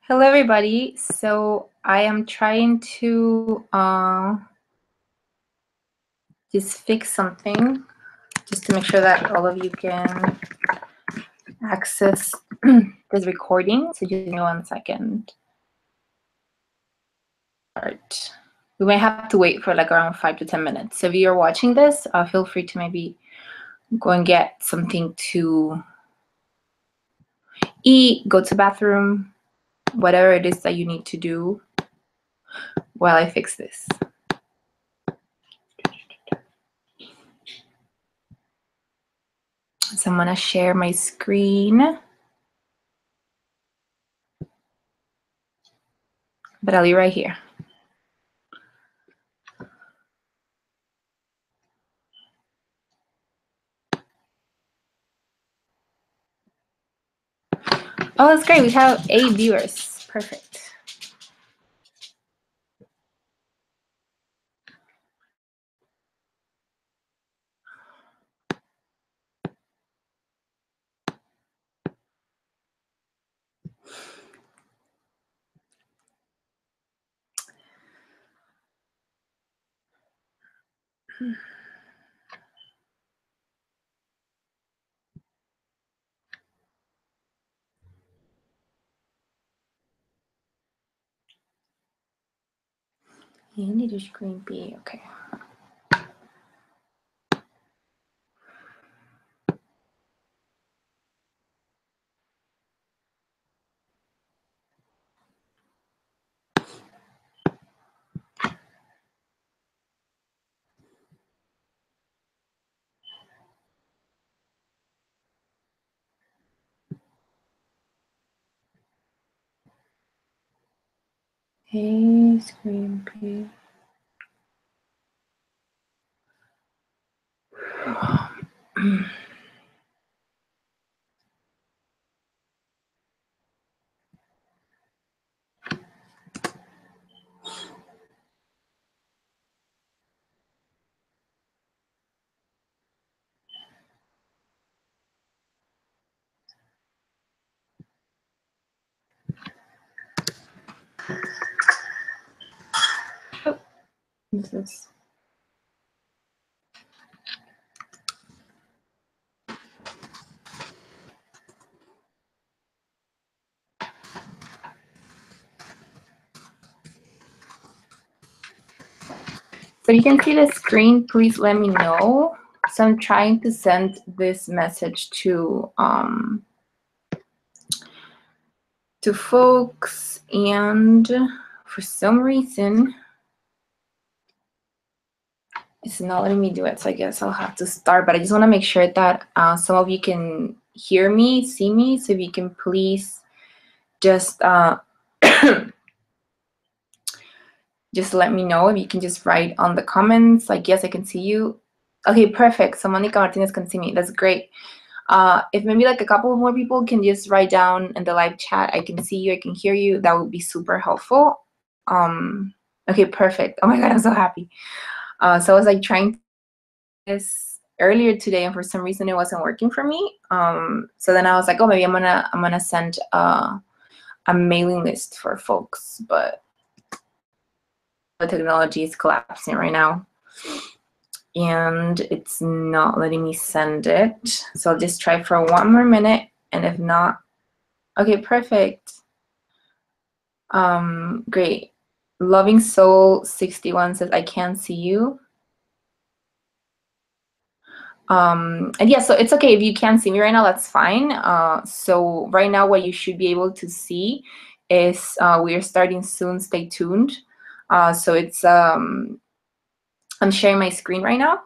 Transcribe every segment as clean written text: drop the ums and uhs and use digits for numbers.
Hello, everybody. So I am trying to just fix something just to make sure that all of you can access this recording. So just give me 1 second. Start. We may have to wait for like around 5 to 10 minutes. So if you're watching this, feel free to maybe go and get something to eat, go to the bathroom, whatever it is that you need to do while I fix this. So I'm gonna share my screen. But I'll be right here. Oh, that's great. We have 8 viewers. Perfect. You need a screen B. Okay. Hey, screen B. Oh, what's this? So you can see the screen, please let me know. So I'm trying to send this message to folks, and for some reason it's not letting me do it. So I guess I'll have to start, but I just want to make sure that some of you can hear me, see me. So if you can please just just let me know. If you can just write on the comments, like, yes, I can see you. Okay, perfect. So Monica Martinez can see me. That's great. If maybe like a couple more people can just write down in the live chat, I can see you, I can hear you, that would be super helpful. Okay, perfect. Oh my God, I'm so happy. So I was like trying this earlier today, and for some reason it wasn't working for me. So then I was like, oh, maybe I'm gonna send a mailing list for folks, but the technology is collapsing right now and it's not letting me send it. So I'll just try for 1 more minute, and if not, okay, perfect. Great. Loving Soul 61 says, I can't see you. And yeah, so it's okay if you can't see me right now, that's fine. So right now what you should be able to see is we are starting soon, stay tuned. So it's I'm sharing my screen right now.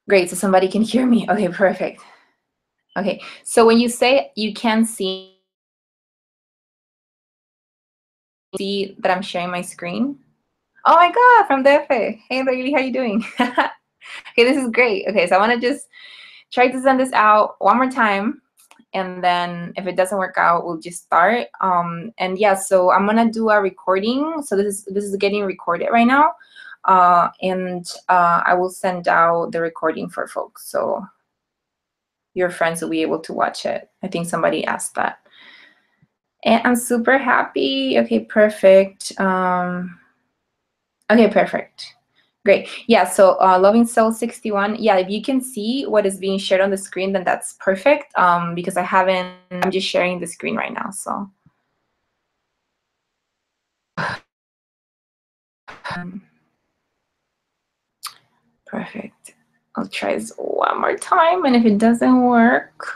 Great, so somebody can hear me. Okay, perfect. Okay, so when you say you can see that I'm sharing my screen. Oh my God, from DF. Hey, lady, how you doing? Okay, this is great. Okay, so I want to just try to send this out 1 more time, and then if it doesn't work out, we'll just start. And yeah, so I'm gonna do a recording. So this is getting recorded right now, and I will send out the recording for folks, so your friends will be able to watch it. I think somebody asked that. And I'm super happy. Okay, perfect. Okay, perfect. Great. Yeah, so Loving Soul 61. Yeah, if you can see what is being shared on the screen, then that's perfect. Because I'm just sharing the screen right now, so. Perfect. I'll try this one more time, and if it doesn't work,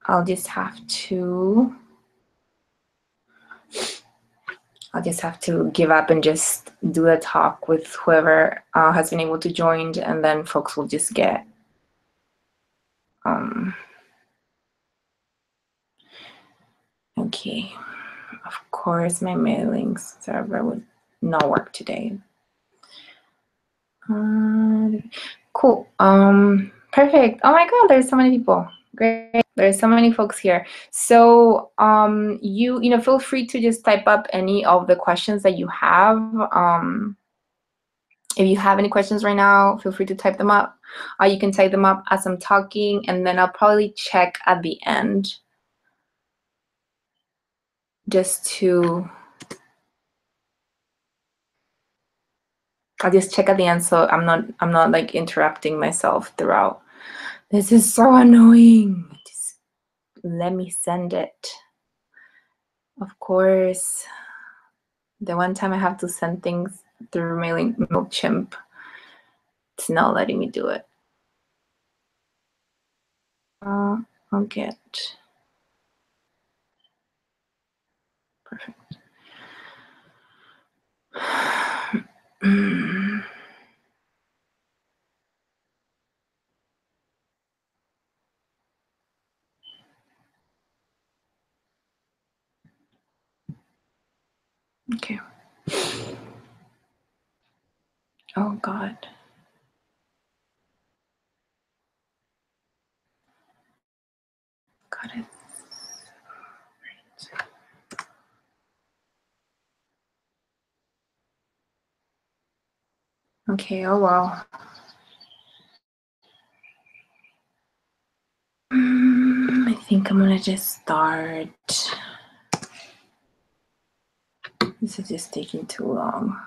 I'll just have to give up and just do a talk with whoever has been able to join, and then folks will just get okay. Of course, my mailing server would not work today. Cool. Perfect. Oh my God, there's so many people. Great. There's so many folks here. So you know, feel free to just type up any of the questions that you have. If you have any questions right now, feel free to type them up. You can type them up as I'm talking, and then I'll probably check at the end just to. I'll just check at the end, so I'm not like interrupting myself throughout. This is so annoying. Just let me send it. Of course, the one time I have to send things through MailChimp, it's not letting me do it. I'll get. Perfect. Okay. Oh God. Got it. Okay, oh well. I think I'm gonna just start. This is just taking too long.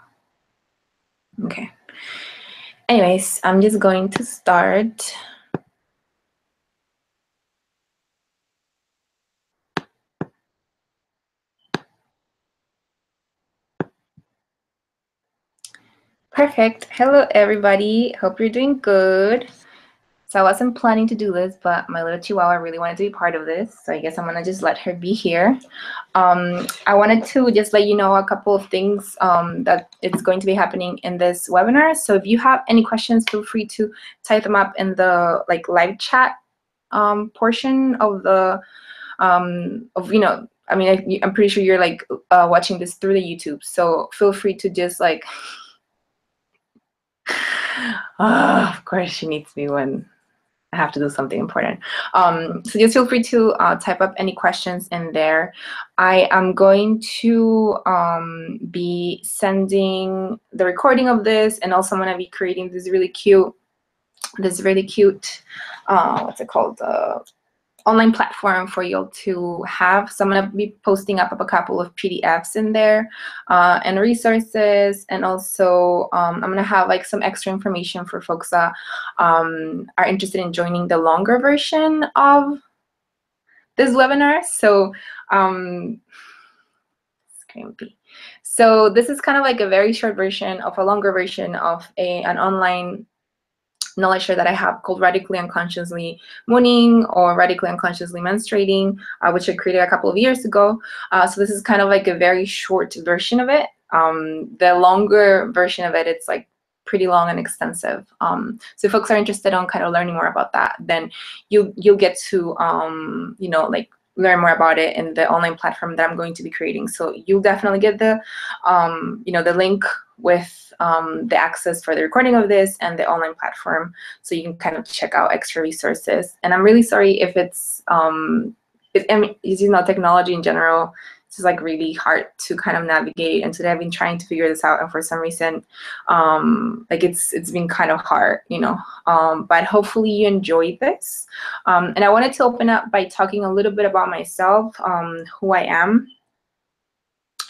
Okay. Anyways, I'm just going to start. Perfect. Hello, everybody. Hope you're doing good. So I wasn't planning to do this, but my little chihuahua really wanted to be part of this. So I guess I'm gonna just let her be here. I wanted to just let you know a couple of things that it's going to be happening in this webinar. So if you have any questions, feel free to type them up in the like live chat portion of the you know. I mean, I'm pretty sure you're like watching this through the YouTube. So feel free to just like. Of course, she needs me when I have to do something important. So just feel free to type up any questions in there. I am going to be sending the recording of this, and also I'm going to be creating this really cute, what's it called? Online platform for you to have. So I'm going to be posting up a couple of PDFs in there and resources, and also I'm going to have like some extra information for folks that are interested in joining the longer version of this webinar. So so this is kind of like a very short version of a longer version of an online knowledge share that I have called Radically Unconsciously Mooning or Radically Unconsciously Menstruating, which I created a couple of years ago. So this is kind of like a very short version of it. The longer version of it, it's like pretty long and extensive. So if folks are interested on kind of learning more about that, then you'll get to you know, like learn more about it in the online platform that I'm going to be creating. So you'll definitely get the you know, the link with the access for the recording of this and the online platform, so you can kind of check out extra resources. And I'm really sorry if it's I mean, you know, technology in general It's like really hard to kind of navigate. And today I've been trying to figure this out, and for some reason, like it's been kind of hard, you know. But hopefully you enjoyed this. And I wanted to open up by talking a little bit about myself, who I am.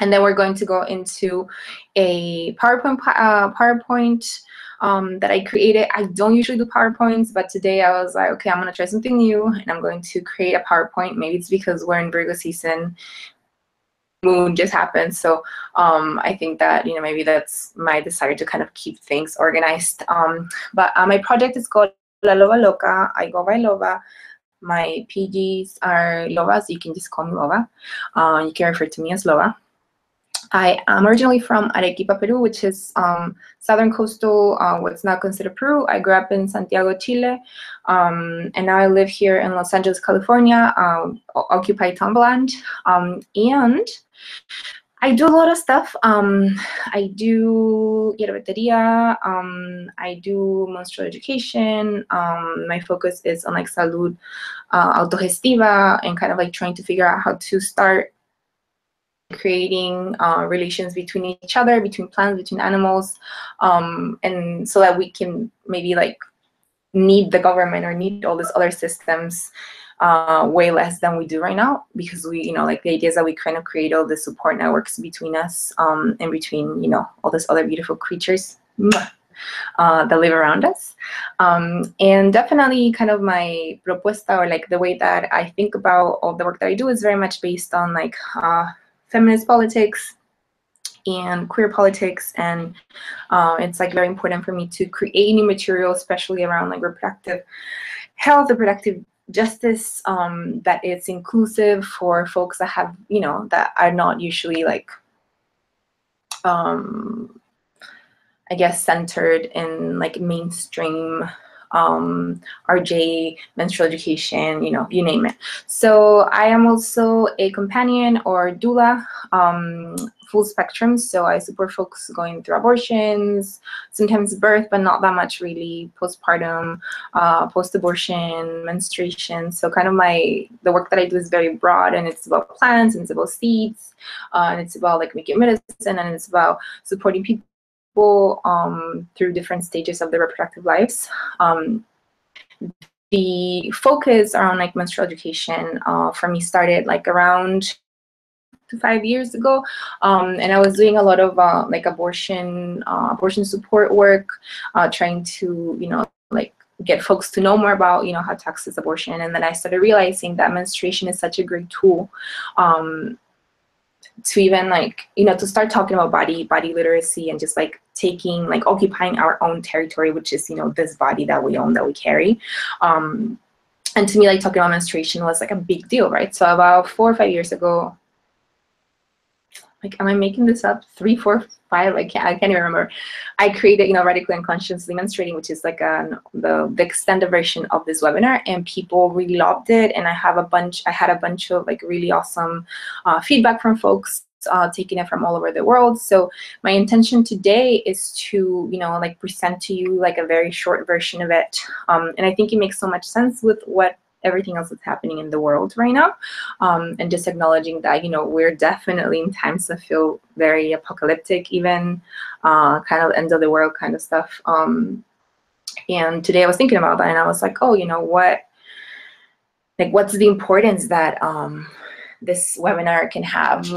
And then we're going to go into a PowerPoint that I created. I don't usually do PowerPoints, but today I was like, okay, I'm gonna try something new, and I'm going to create a PowerPoint. Maybe it's because we're in Virgo season, moon just happened, so I think that, you know, maybe that's my desire to kind of keep things organized. But my project is called La Loba Loca. I go by Loba. My PGs are Loba, so you can just call me Loba. You can refer to me as Loba. I am originally from Arequipa, Peru, which is southern coastal, what's now considered Peru. I grew up in Santiago, Chile, and now I live here in Los Angeles, California, occupy Tumblr, and I do a lot of stuff. I do hierbeteria, I do menstrual education. My focus is on like salud autogestiva, and kind of like trying to figure out how to start creating relations between each other, between plants, between animals, and so that we can maybe like need the government or need all these other systems way less than we do right now, because we, you know, like the idea is that we kind of create all the support networks between us and between, you know, all these other beautiful creatures that live around us. And definitely kind of my propuesta, or like the way that I think about all the work that I do, is very much based on like feminist politics and queer politics, and it's like very important for me to create new material, especially around like reproductive health, reproductive justice, that is inclusive for folks that have, you know, that are not usually like I guess centered in like mainstream RJ, menstrual education, you know, you name it. So I am also a companion or doula, full spectrum. So I support folks going through abortions, sometimes birth, but not that much really, postpartum, post-abortion, menstruation. So kind of the work that I do is very broad, and it's about plants, and it's about seeds, and it's about like making medicine, and it's about supporting people through different stages of their reproductive lives. The focus around like menstrual education for me started like around 5 years ago, and I was doing a lot of like abortion support work, trying to, you know, like get folks to know more about, you know, how to access abortion. And then I started realizing that menstruation is such a great tool to even like, you know, to start talking about body literacy, and just like taking, like occupying our own territory, which is, you know, this body that we own, that we carry. And to me, like talking about menstruation was like a big deal, right? So about 4 or 5 years ago, like, am I making this up? 3, 4, 5, I can't even remember. I created, you know, Radically Unconsciously Menstruating, which is like the extended version of this webinar, and people really loved it. And I had a bunch of like really awesome feedback from folks taking it from all over the world. So my intention today is to, you know, like present to you like a very short version of it. And I think it makes so much sense with what everything else that's happening in the world right now, and just acknowledging that, you know, we're definitely in times that feel very apocalyptic, even kind of end of the world kind of stuff. And today I was thinking about that, and I was like, oh, you know what, like what's the importance that this webinar can have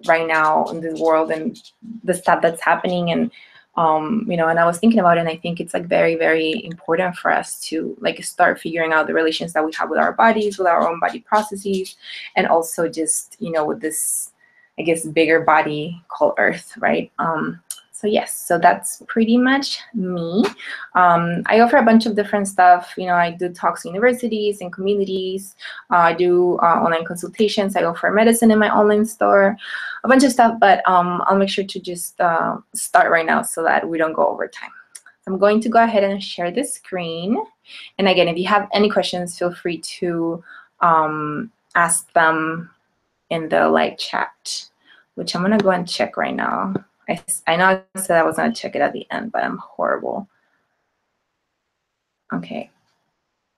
right now in this world, and the stuff that's happening. And you know, and I was thinking about it, and I think it's like very, very important for us to like start figuring out the relations that we have with our bodies, with our own body processes, and also just, you know, with this, I guess, bigger body called Earth, right? So yes, so that's pretty much me. I offer a bunch of different stuff. You know, I do talks in universities and communities. I do online consultations. I offer medicine in my online store, a bunch of stuff, but I'll make sure to just start right now so that we don't go over time. I'm going to go ahead and share the screen. And again, if you have any questions, feel free to ask them in the live chat, which I'm gonna go and check right now. I know I said I was gonna check it at the end, but I'm horrible. Okay.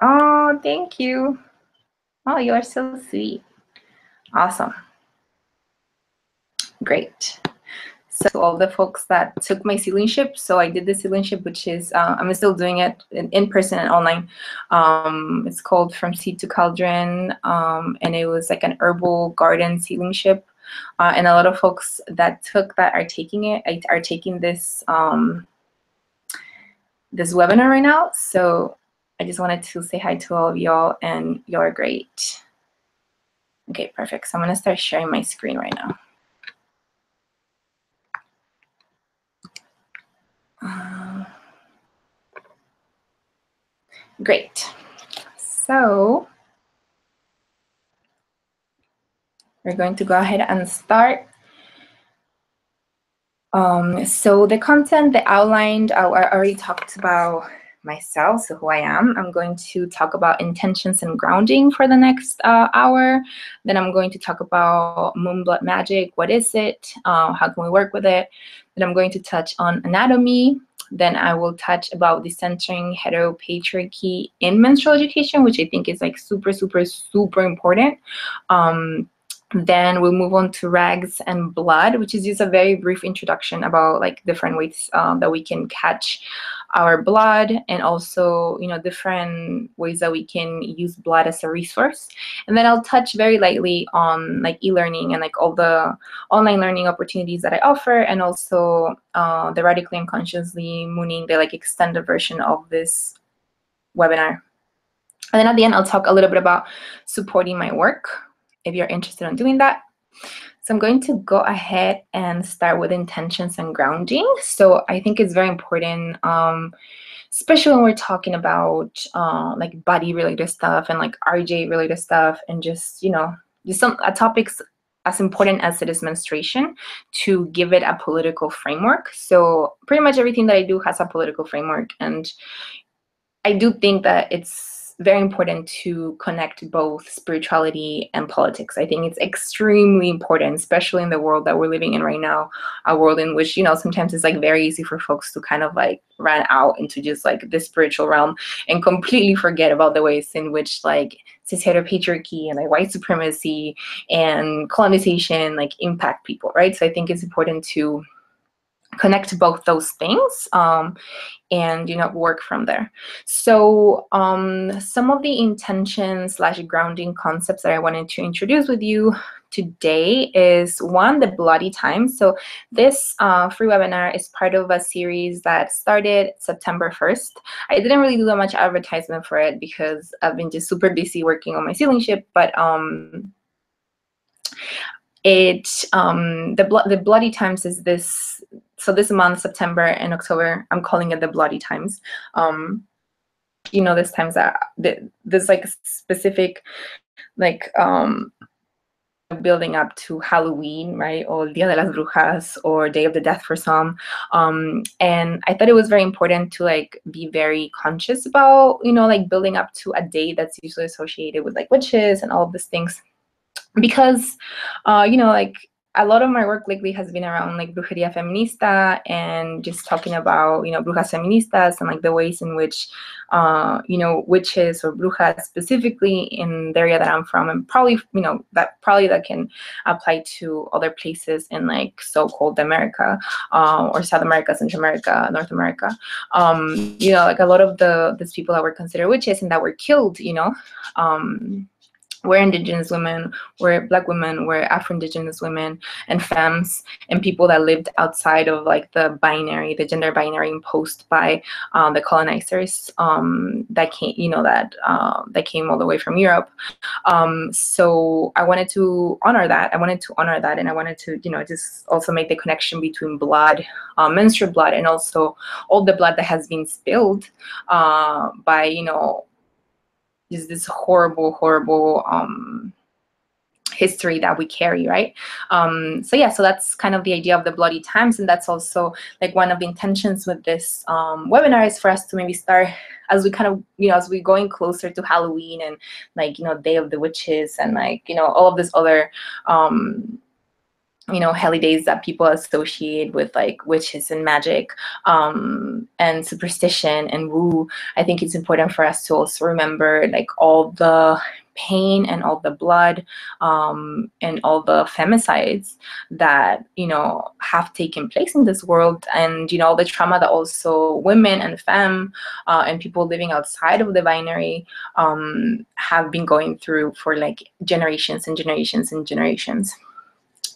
Oh, thank you. Oh, you are so sweet. Awesome. Great. So to all the folks that took my sealingship, so I did the sealingship, which is, I'm still doing it in person and online. It's called From Seed to Cauldron, and it was like an herbal garden sealingship. And a lot of folks that took that are taking it, are taking this, this webinar right now. So I just wanted to say hi to all of y'all, and y'all are great. Okay, perfect. So I'm gonna start sharing my screen right now. Great. So we're going to go ahead and start. So the content, the outlined, I already talked about myself, so who I am. I'm going to talk about intentions and grounding for the next hour. Then I'm going to talk about moon blood magic. What is it? How can we work with it? Then I'm going to touch on anatomy. Then I will touch about decentering heteropatriarchy in menstrual education, which I think is like super, super, super important. Then we'll move on to rags and blood, which is just a very brief introduction about like different ways that we can catch our blood, and also, you know, different ways that we can use blood as a resource. And then I'll touch very lightly on like e-learning and like all the online learning opportunities that I offer, and also the radically unconsciously mooning, the like extended version of this webinar. And then at the end, I'll talk a little bit about supporting my work, if you're interested in doing that. So I'm going to go ahead and start with intentions and grounding. So I think it's very important, especially when we're talking about like body related stuff and like RJ related stuff, and just, you know, just some topics as important as it is menstruation, to give it a political framework. So pretty much everything that I do has a political framework, and I do think that it's very important to connect both spirituality and politics. I think it's extremely important, especially in the world that we're living in right now, a world in which, you know, sometimes it's like very easy for folks to kind of like run out into just like this spiritual realm and completely forget about the ways in which like cisheteropatriarchy and like white supremacy and colonization like impact people, right? So I think it's important to connect both those things, and, you know, work from there. So some of the intentions / grounding concepts that I wanted to introduce with you today is, one, the bloody time. So this free webinar is part of a series that started September 1st. I didn't really do that much advertisement for it because I've been just super busy working on my sealingship, but the bloody times is this. So this month, September and October, I'm calling it the bloody times. You know, this times that there's like specific like building up to Halloween, right, or Dia de las Brujas, or Day of the Death for some. And I thought it was very important to like be very conscious about, you know, like building up to a day that's usually associated with like witches and all of these things. Because, you know, like a lot of my work lately has been around like brujeria feminista, and just talking about, you know, brujas feministas, and like the ways in which, you know, witches or brujas specifically in the area that I'm from, and probably, you know, that can apply to other places in like so-called America, or South America, Central America, North America. You know, like a lot of these people that were considered witches and that were killed, you know, we're Indigenous women, we're Black women, we're Afro-Indigenous women and femmes, and people that lived outside of like the gender binary imposed by the colonizers that came, you know, that came all the way from Europe. So I wanted to honor that. And I wanted to, you know, just also make the connection between blood, menstrual blood, and also all the blood that has been spilled by, you know, is this horrible history that we carry, right? So yeah, so that's kind of the idea of the bloody times, and that's also like one of the intentions with this webinar, is for us to maybe start, as we kind of, you know, as we're going closer to Halloween and like, you know, Day of the Witches, and like, you know, all of this other you know, holidays that people associate with like witches and magic, and superstition and woo. I think it's important for us to also remember like all the pain and all the blood and all the femicides that, you know, have taken place in this world, and, you know, all the trauma that also women and femme and people living outside of the binary have been going through for like generations and generations and generations.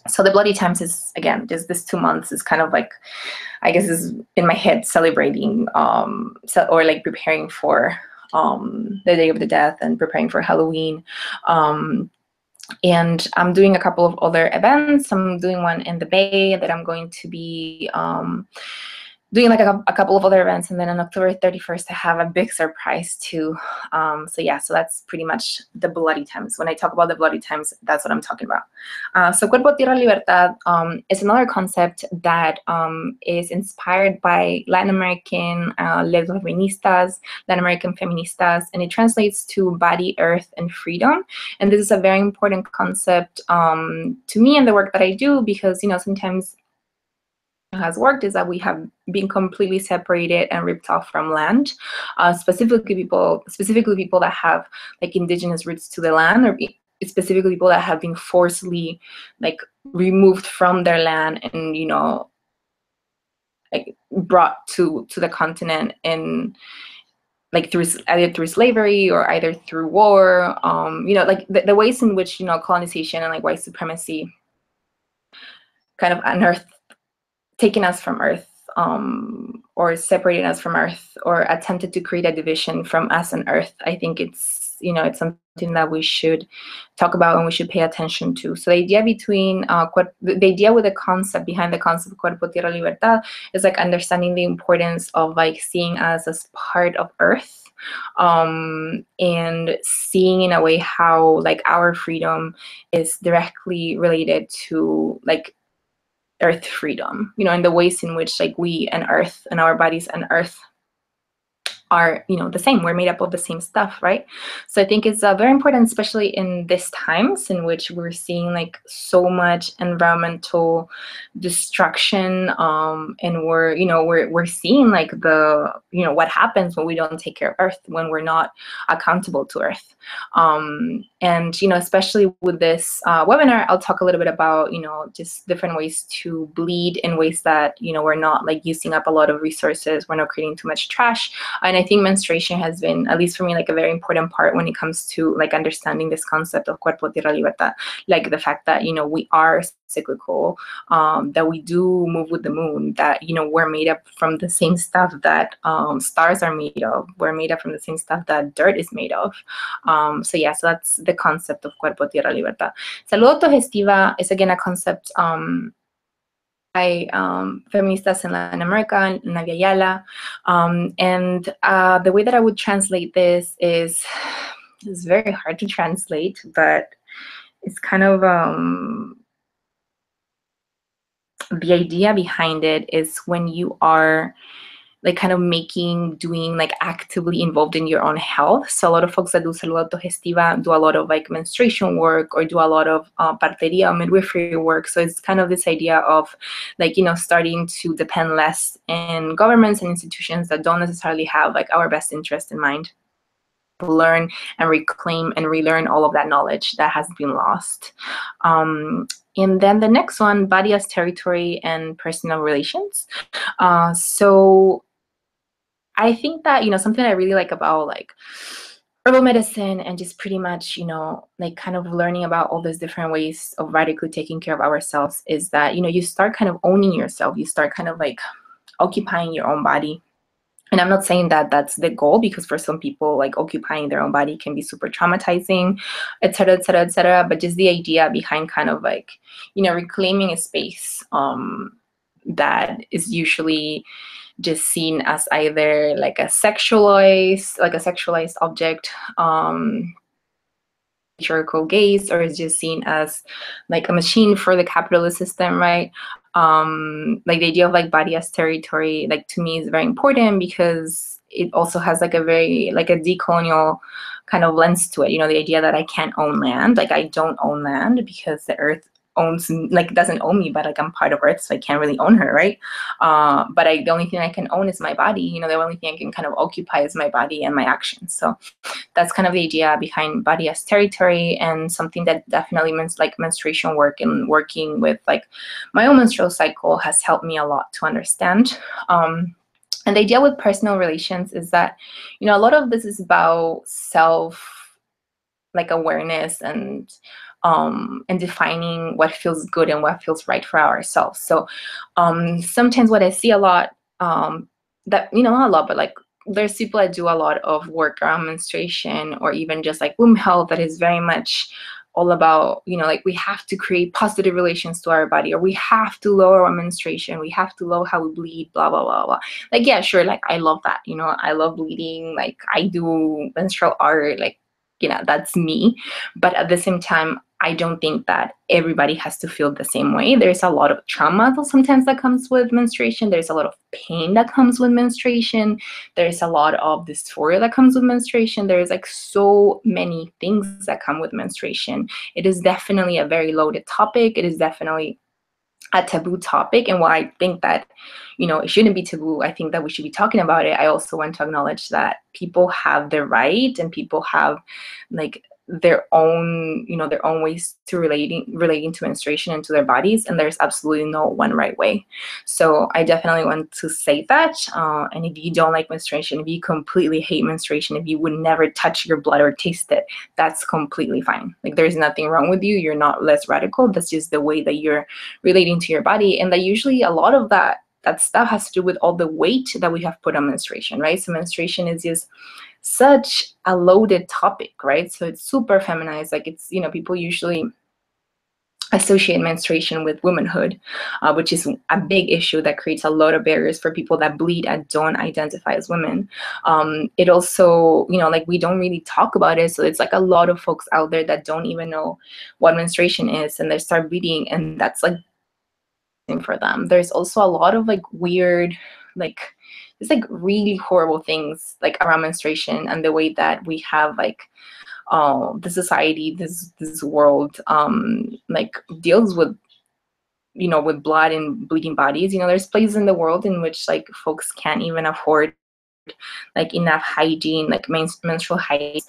So the Bloody Times is, again, just this 2 months is kind of like, I guess, is in my head celebrating or like preparing for the Day of the Death and preparing for Halloween. And I'm doing a couple of other events. I'm doing one in the Bay that I'm going to be doing like a couple of other events, and then on October 31st I have a big surprise too. So yeah, so that's pretty much the Bloody Times. When I talk about the Bloody Times, that's what I'm talking about. So Cuerpo, Tierra, Libertad is another concept that is inspired by Latin American lesbianistas, Latin American feministas, and it translates to body, earth, and freedom. And this is a very important concept to me and the work that I do, because, you know, sometimes has worked is that we have been completely separated and ripped off from land, specifically people that have like indigenous roots to the land, or specifically people that have been forcibly like removed from their land and, you know, like brought to the continent and like either through slavery or either through war, you know, like the ways in which, you know, colonization and like white supremacy kind of unearthed, taken us from Earth, or separated us from Earth, or attempted to create a division from us and Earth. I think it's, you know, it's something that we should talk about and we should pay attention to. So the idea between the idea with the concept behind the concept of Cuerpo, Tierra, Libertad is like understanding the importance of like seeing us as part of Earth, and seeing in a way how like our freedom is directly related to like Earth freedom, you know, and the ways in which like we and Earth and our bodies and Earth are, you know, the same. We're made up of the same stuff, right? So I think it's very important, especially in these times in which we're seeing like so much environmental destruction, and we're seeing like the, you know, what happens when we don't take care of Earth, when we're not accountable to Earth. And, you know, especially with this webinar, I'll talk a little bit about, you know, just different ways to bleed in ways that, you know, we're not like using up a lot of resources, we're not creating too much trash. And I think menstruation has been, at least for me, like a very important part when it comes to like understanding this concept of Cuerpo, Tierra, Libertad, like the fact that, you know, we are cyclical, that we do move with the moon, that, you know, we're made up from the same stuff that stars are made of, we're made up from the same stuff that dirt is made of. So yeah, so that's the concept of Cuerpo, Tierra, Libertad. Salud Autogestiva is again a concept by feministas in Latin America, Nadia Ayala, and the way that I would translate this is, it's very hard to translate, but it's kind of the idea behind it is when you are like kind of doing like actively involved in your own health. So a lot of folks that do salud autogestiva do a lot of like menstruation work or do a lot of parteria, midwifery work. So it's kind of this idea of like, you know, starting to depend less in governments and institutions that don't necessarily have like our best interest in mind. Learn and reclaim and relearn all of that knowledge that has been lost. And then the next one, body as territory and personal relations. So I think that, you know, something I really like about like herbal medicine and just pretty much, you know, like kind of learning about all these different ways of radically taking care of ourselves is that, you know, you start kind of owning yourself. You start kind of like occupying your own body. And I'm not saying that that's the goal, because for some people, like occupying their own body can be super traumatizing, et cetera, et cetera, et cetera. But just the idea behind kind of like, you know, reclaiming a space that is usually just seen as either like a sexualized object, patriarchal gaze, or is just seen as like a machine for the capitalist system, right? Like the idea of like body as territory, like to me is very important because it also has like a very like a decolonial kind of lens to it. You know, the idea that I can't own land, like I don't own land because the earth owns, like doesn't own me, but like I'm part of Earth, so I can't really own her, right? But the only thing I can own is my body. You know, the only thing I can kind of occupy is my body and my actions. So that's kind of the idea behind body as territory, and something that definitely means like menstruation work and working with like my own menstrual cycle has helped me a lot to understand. And the idea with personal relations is that, you know, a lot of this is about self like awareness and defining what feels good and what feels right for ourselves. So sometimes what I see a lot, that, you know, not a lot, but like there's people that do a lot of work around menstruation or even just like womb health that is very much all about, you know, like we have to create positive relations to our body, or we have to lower our menstruation, we have to lower how we bleed, blah, blah, blah, blah. Like, yeah, sure, like I love that, you know, I love bleeding, like I do menstrual art, like, you know, that's me. But at the same time, I don't think that everybody has to feel the same way. There's a lot of trauma sometimes that comes with menstruation. There's a lot of pain that comes with menstruation. There's a lot of dysphoria that comes with menstruation. There's like so many things that come with menstruation. It is definitely a very loaded topic. It is definitely a taboo topic, and while I think that, you know, it shouldn't be taboo, I think that we should be talking about it. I also want to acknowledge that people have the right, and people have like their own, you know, their own ways to relating to menstruation and to their bodies, and there's absolutely no one right way. So I definitely want to say that. And if you don't like menstruation, if you completely hate menstruation, if you would never touch your blood or taste it, that's completely fine. Like there's nothing wrong with you. You're not less radical. That's just the way that you're relating to your body. And that usually a lot of that stuff has to do with all the weight that we have put on menstruation, right? So menstruation is just such a loaded topic, right? So it's super feminized. Like it's, you know, people usually associate menstruation with womanhood, which is a big issue that creates a lot of barriers for people that bleed and don't identify as women. It also, you know, like we don't really talk about it. So it's like a lot of folks out there that don't even know what menstruation is, and they start bleeding, and that's like for them. There's also a lot of like weird, like it's like really horrible things like around menstruation and the way that we have like the society, this world like deals with, you know, with blood and bleeding bodies. You know, there's places in the world in which like folks can't even afford like enough hygiene, like menstrual hygiene.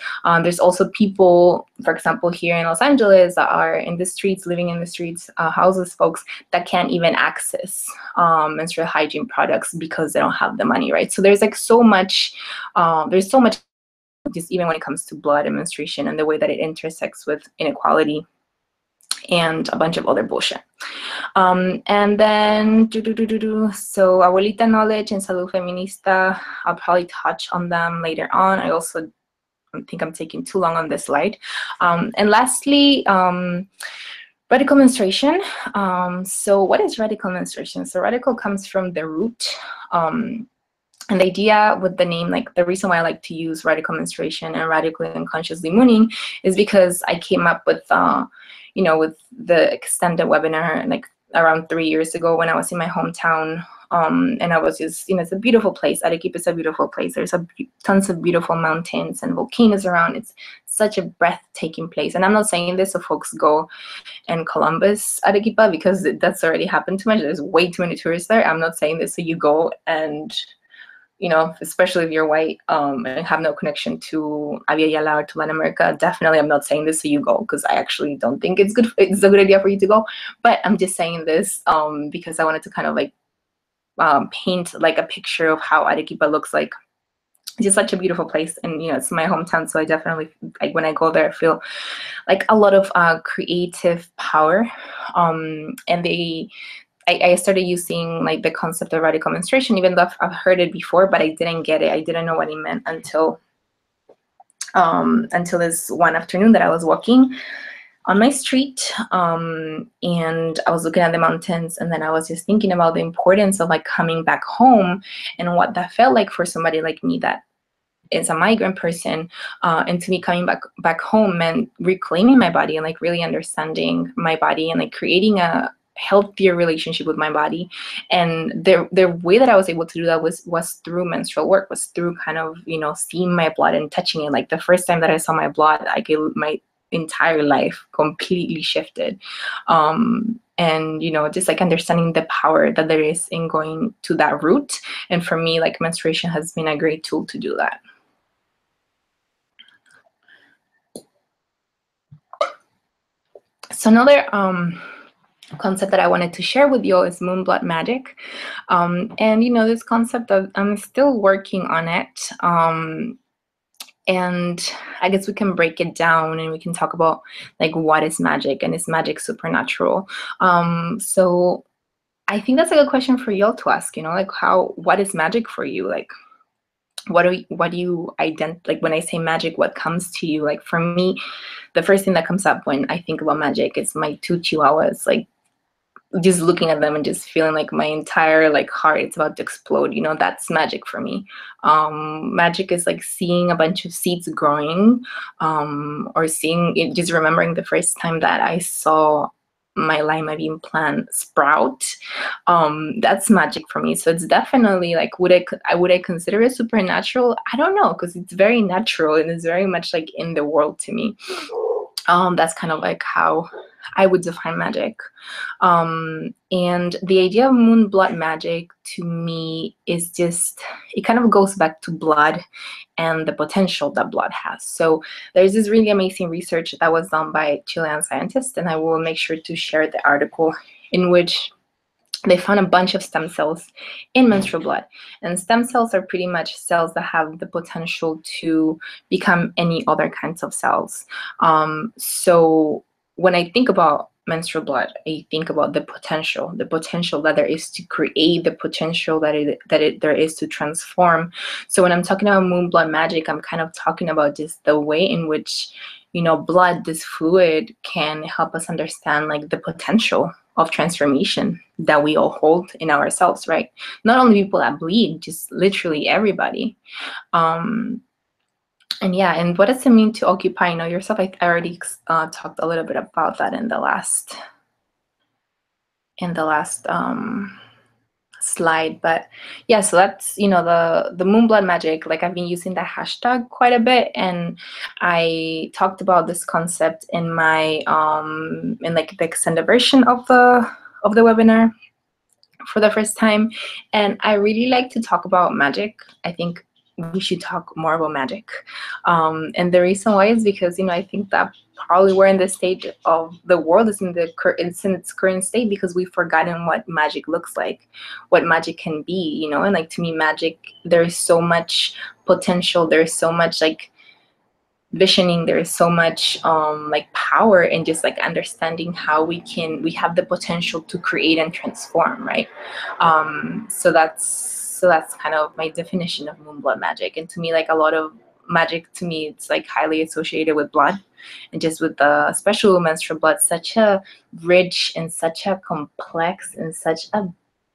There's also people, for example, here in Los Angeles that are in the streets, living in the streets, houseless folks that can't even access menstrual hygiene products because they don't have the money, right? So there's like so much, there's so much, just even when it comes to blood and menstruation and the way that it intersects with inequality and a bunch of other bullshit. And then, so abuelita knowledge and salud feminista, I'll probably touch on them later on. I also think I'm taking too long on this slide. And lastly, radical menstruation. So what is radical menstruation? So radical comes from the root. And the idea with the name, like the reason why I like to use radical menstruation and radically unconsciously mooning is because I came up with, you know, with the extended webinar like around 3 years ago when I was in my hometown. And I was just, you know, it's a beautiful place. Arequipa is a beautiful place. There's tons of beautiful mountains and volcanoes around. It's such a breathtaking place. And I'm not saying this so folks go and Columbus, Arequipa, because that's already happened too much. There's way too many tourists there. I'm not saying this so you go and, you know, especially if you're white and have no connection to Avia Yala or to Latin America, definitely I'm not saying this so you go, because I actually don't think it's a good idea for you to go. But I'm just saying this because I wanted to kind of like paint like a picture of how Arequipa looks like. It's just such a beautiful place, and you know, it's my hometown, so I definitely, like when I go there, I feel like a lot of creative power. And I started using like the concept of radical menstruation, even though I've heard it before, but I didn't get it. I didn't know what it meant until this one afternoon that I was walking on my street, and I was looking at the mountains, and then I was just thinking about the importance of like coming back home and what that felt like for somebody like me that is a migrant person, and to me coming back home meant reclaiming my body and like really understanding my body and like creating a healthier relationship with my body. And the way that I was able to do that was through menstrual work, was through kind of, you know, seeing my blood and touching it. Like the first time that I saw my blood, entire life completely shifted. And just like understanding the power that there is in going to that route. And for me, like, menstruation has been a great tool to do that. So another concept that I wanted to share with you is moon blood magic. And this concept that I'm still working on it. And I guess we can break it down and we can talk about like what is magic, and is magic supernatural? So I think that's a good question for y'all to ask, like what is magic for you? Like what do you like when I say magic, what comes to you? Like for me, the first thing that comes up when I think about magic is my 2 chihuahuas, like just looking at them and just feeling like my entire like heart is about to explode. That's magic for me. Magic is like seeing a bunch of seeds growing, or seeing it, just remembering the first time that I saw my lima bean plant sprout. That's magic for me. So it's definitely like, would I consider it supernatural? I don't know, because it's very natural and it's very much like in the world to me. That's kind of like how I would define magic. And the idea of moon blood magic to me is just, it kind of goes back to blood and the potential that blood has. So there's this really amazing research that was done by Chilean scientists, and I will make sure to share the article, in which they found a bunch of stem cells in menstrual blood. And stem cells are pretty much cells that have the potential to become any other kinds of cells. So when I think about menstrual blood, I think about the potential that there is to create, the potential that there is to transform. So when I'm talking about moon blood magic, I'm kind of talking about just the way in which, blood, this fluid, can help us understand like the potential of transformation that we all hold in ourselves, right? Not only people that bleed, just literally everybody. And yeah, and what does it mean to occupy yourself? I already talked a little bit about that in the last slide. But yeah, so that's the moon blood magic. Like, I've been using that hashtag quite a bit, and I talked about this concept in my in like the extended version of the webinar for the first time. And I really like to talk about magic. I think we should talk more about magic. And the reason why is because, I think that probably we're in the stage of the world is in its current state because we've forgotten what magic looks like, what magic can be, and like, to me, magic, there's so much potential, there's so much like visioning, there is so much like power in just like understanding how we have the potential to create and transform, right? So that's kind of my definition of moon blood magic. And to me, like, a lot of magic, to me, it's like highly associated with blood, and just with the special menstrual blood, such a rich and such a complex and such a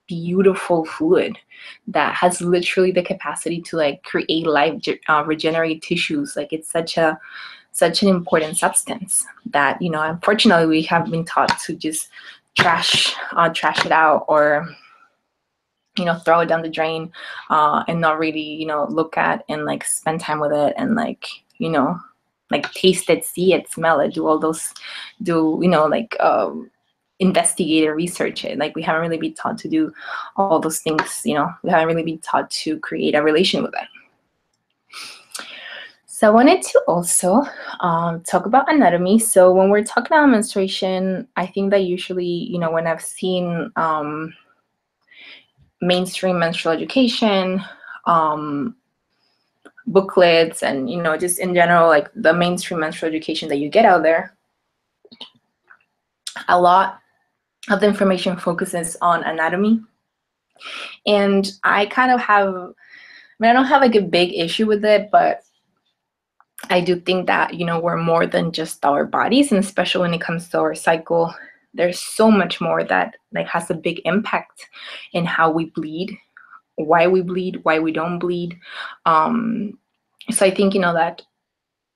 beautiful fluid that has literally the capacity to like create life, regenerate tissues. Like, it's such an important substance that, unfortunately, we have been taught to just trash it out, or throw it down the drain, and not really look at and like spend time with it, and like like taste it, see it, smell it, do all those, like investigate or research it. Like, we haven't really been taught to do all those things. We haven't really been taught to create a relation with it. So I wanted to also talk about anatomy. So when we're talking about menstruation, I think that usually, when I've seen mainstream menstrual education, booklets, and just in general, like the mainstream menstrual education that you get out there, a lot of the information focuses on anatomy. And I kind of have, I don't have like a big issue with it, but I do think that, we're more than just our bodies, and especially when it comes to our cycle, there's so much more that like has a big impact in how we bleed, why we don't bleed. So I think, that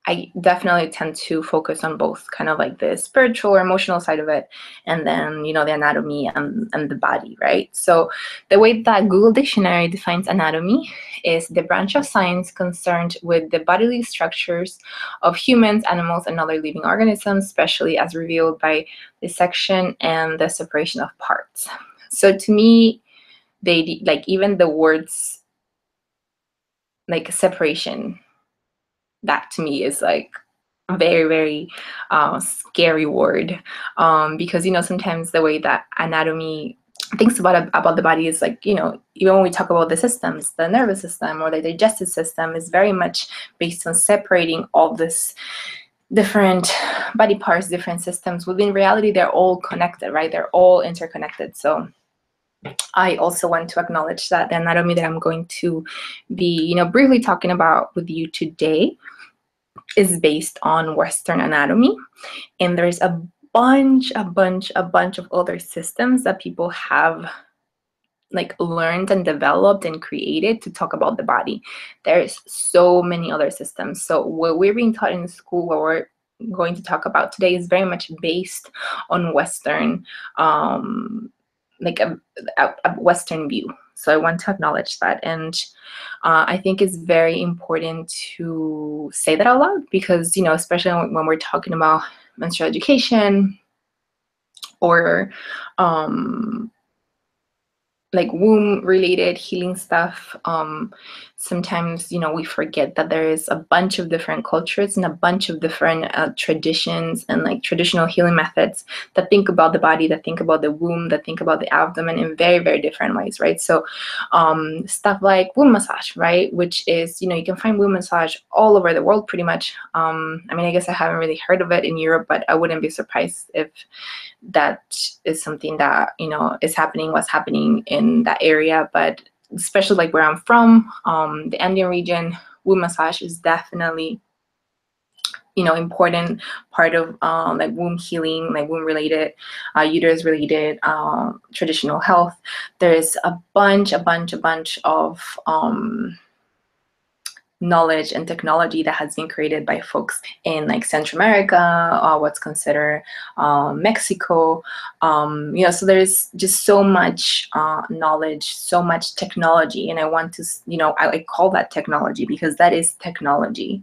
I definitely tend to focus on both, kind of like the spiritual or emotional side of it, and then, the anatomy and the body, right? So the way that Google Dictionary defines anatomy is the branch of science concerned with the bodily structures of humans, animals, and other living organisms, especially as revealed by dissection and the separation of parts. So to me, they like even the words like separation, that to me is like a very, very scary word, because sometimes the way that anatomy thinks about the body is like, even when we talk about the systems, the nervous system or the digestive system is very much based on separating all this different body parts, different systems. Within reality, they're all connected, right? They're all interconnected. So I also want to acknowledge that the anatomy that I'm going to be, briefly talking about with you today is based on Western anatomy. And there's a bunch of other systems that people have like learned and developed and created to talk about the body. There's so many other systems. So what we're being taught in school, what we're going to talk about today, is very much based on Western, like a Western view. So I want to acknowledge that. And I think it's very important to say that out loud because, especially when we're talking about menstrual education or like womb related healing stuff, sometimes we forget that there is a bunch of different cultures and a bunch of different traditions and like traditional healing methods that think about the body, that think about the womb, that think about the abdomen in very, very different ways, right? So stuff like womb massage, right, which is, you can find womb massage all over the world pretty much. I guess I haven't really heard of it in Europe, but I wouldn't be surprised if that is something that is happening, what's happening in that area. But especially like where I'm from, the Andean region, womb massage is definitely important part of like womb healing, like womb related, uterus related, traditional health. There's a bunch of knowledge and technology that has been created by folks in like Central America, what's considered Mexico. So there's just so much knowledge, so much technology, and I want to, I call that technology because that is technology.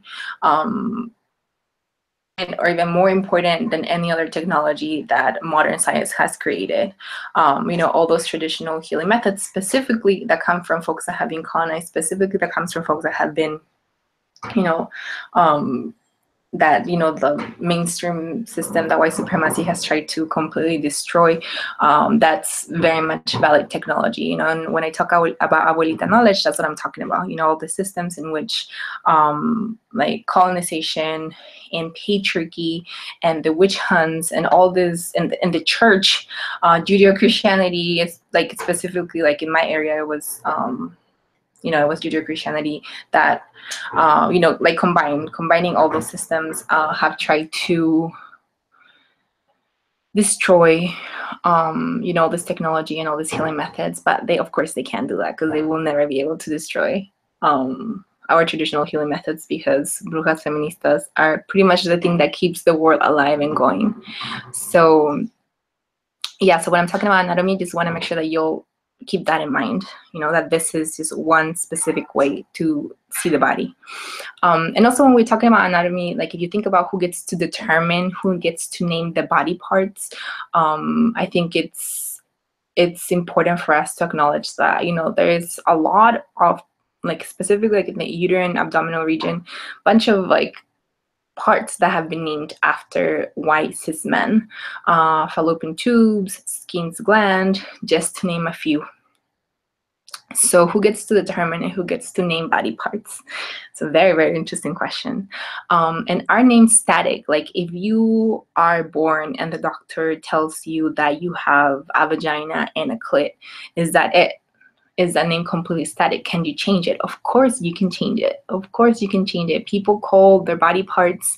Or even more important than any other technology that modern science has created. All those traditional healing methods specifically that come from folks that have been colonized, specifically that comes from folks that have been, that the mainstream system that white supremacy has tried to completely destroy, that's very much valid technology. And when I talk about abuelita knowledge, that's what I'm talking about. All the systems in which like colonization and patriarchy and the witch hunts and all this, and the church, Judeo-Christianity is like, specifically like in my area, it was it was Judeo-Christianity that, like combining all those systems, have tried to destroy, this technology and all these healing methods. But of course, they can't do that because they will never be able to destroy our traditional healing methods, because brujas feministas are pretty much the thing that keeps the world alive and going. So yeah, so when I'm talking about anatomy, just want to make sure that you'll keep that in mind, that this is just one specific way to see the body. And also when we're talking about anatomy, like if you think about who gets to determine, who gets to name the body parts, I think it's important for us to acknowledge that, there is a lot of, like specifically like in the uterine abdominal region, bunch of like parts that have been named after white cis men, fallopian tubes, Skin's gland, just to name a few. So who gets to determine and who gets to name body parts? It's a very, very interesting question. And are names static? Like if you are born and the doctor tells you that you have a vagina and a clit, is that it? Is that name completely static? Can you change it? Of course you can change it. Of course you can change it. People call their body parts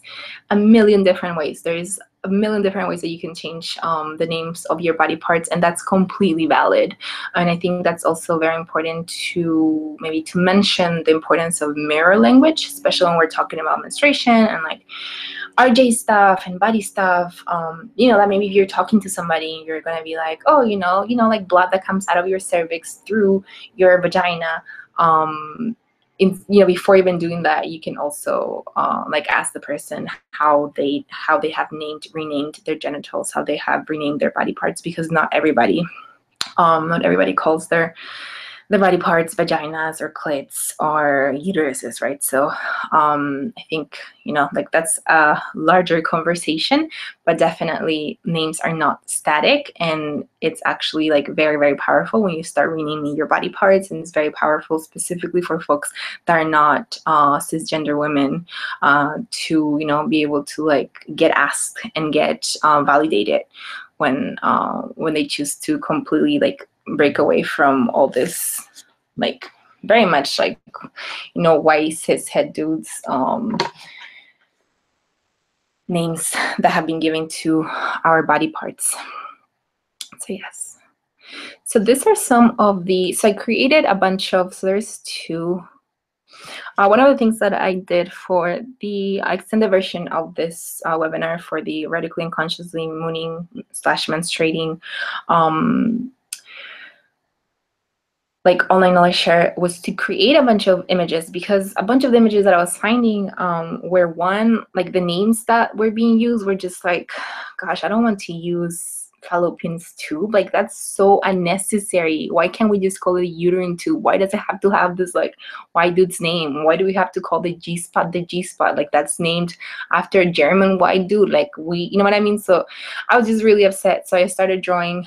a million different ways. There's a million different ways that you can change the names of your body parts, and that's completely valid. And I think that's also very important to maybe to mention the importance of mirror language, especially when we're talking about menstruation and like RJ stuff and body stuff. You know, that maybe if you're talking to somebody, you're gonna be like, oh, like blood that comes out of your cervix through your vagina. Before even doing that, you can also like ask the person how they have renamed their genitals, how they have renamed their body parts, because not everybody calls their body parts vaginas or clits or uteruses, right? So I think, like that's a larger conversation, but definitely names are not static, and it's actually like very, very powerful when you start renaming your body parts, and it's very powerful specifically for folks that are not cisgender women to, be able to like get asked and get validated when they choose to completely like break away from all this, like very much like white cis het dudes names that have been given to our body parts. So yes, so these are some of the, so I created a bunch of, so there's two. One of the things that I did for the extended version of this webinar for the radically and consciously mooning / menstruating like online knowledge share was to create a bunch of images, because a bunch of the images that I was finding were, one, like the names that were being used were just like, gosh, I don't want to use fallopian's tube. Like, that's so unnecessary. Why can't we just call it a uterine tube? Why does it have to have this like white dude's name? Why do we have to call the G-spot the G-spot? Like, that's named after a German white dude. Like, you know what I mean? So I was just really upset. So I started drawing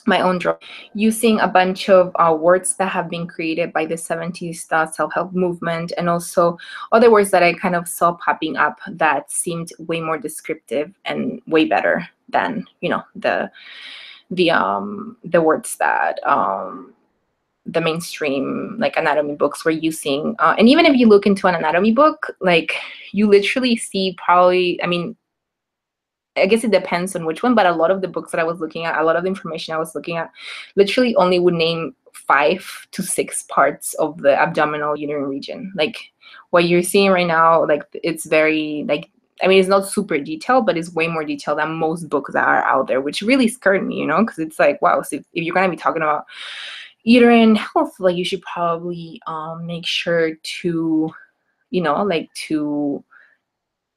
my own drawing using a bunch of words that have been created by the 70s self-help movement, and also other words that I kind of saw popping up that seemed way more descriptive and way better than the words that the mainstream like anatomy books were using. And even if you look into an anatomy book, like you literally see probably, I mean, I guess it depends on which one, but a lot of the books that I was looking at, a lot of the information I was looking at, literally only would name 5 to 6 parts of the abdominal uterine region. Like what you're seeing right now, like it's very like, I mean, it's not super detailed, but it's way more detailed than most books that are out there, which really scared me, because it's like, wow, so if you're gonna be talking about uterine health, like you should probably make sure to,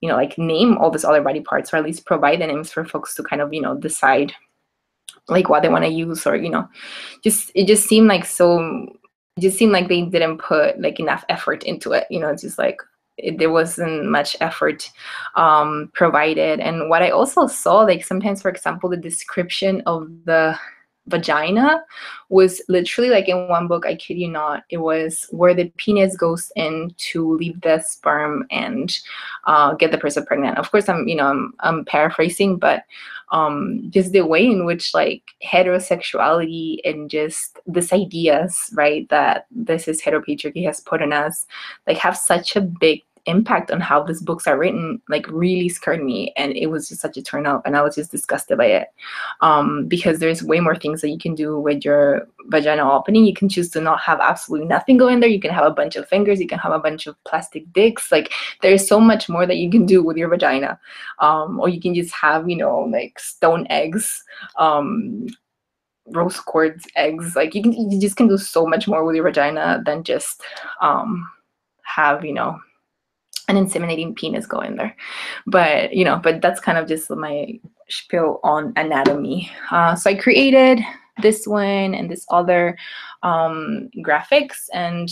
like name all these other body parts, or at least provide the names for folks to kind of, decide like what they want to use, or, it just seemed like they didn't put like enough effort into it. It's just like there wasn't much effort provided. And what I also saw, like sometimes, for example, the description of the vagina was literally like in one book, I kid you not, it was where the penis goes in to leave the sperm and get the person pregnant. Of course, I'm paraphrasing, but just the way in which like heterosexuality and just these ideas, right, that this is heteropatriarchy has put on us, like have such a big impact on how these books are written, like really scared me. And it was just such a turn off, and I was just disgusted by it, because there's way more things that you can do with your vaginal opening. You can choose to not have absolutely nothing go in there. You can have a bunch of fingers, you can have a bunch of plastic dicks. Like there's so much more that you can do with your vagina, or you can just have like stone eggs, rose quartz eggs. Like you just can do so much more with your vagina than just have an inseminating penis go in there. But but that's kind of just my spiel on anatomy. So I created this one and this other graphics, and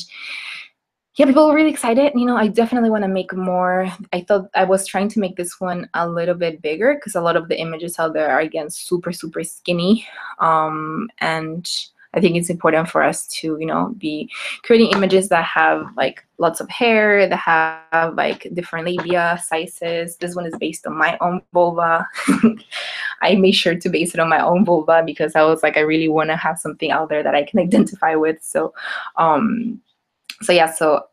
yeah, people were really excited. I definitely want to make more. I thought I was trying to make this one a little bit bigger, because a lot of the images out there are, again, super, super skinny. And I think it's important for us to, be creating images that have like lots of hair, that have like different labia sizes. This one is based on my own vulva. I made sure to base it on my own vulva, because I was like, I really want to have something out there that I can identify with. So, so yeah, so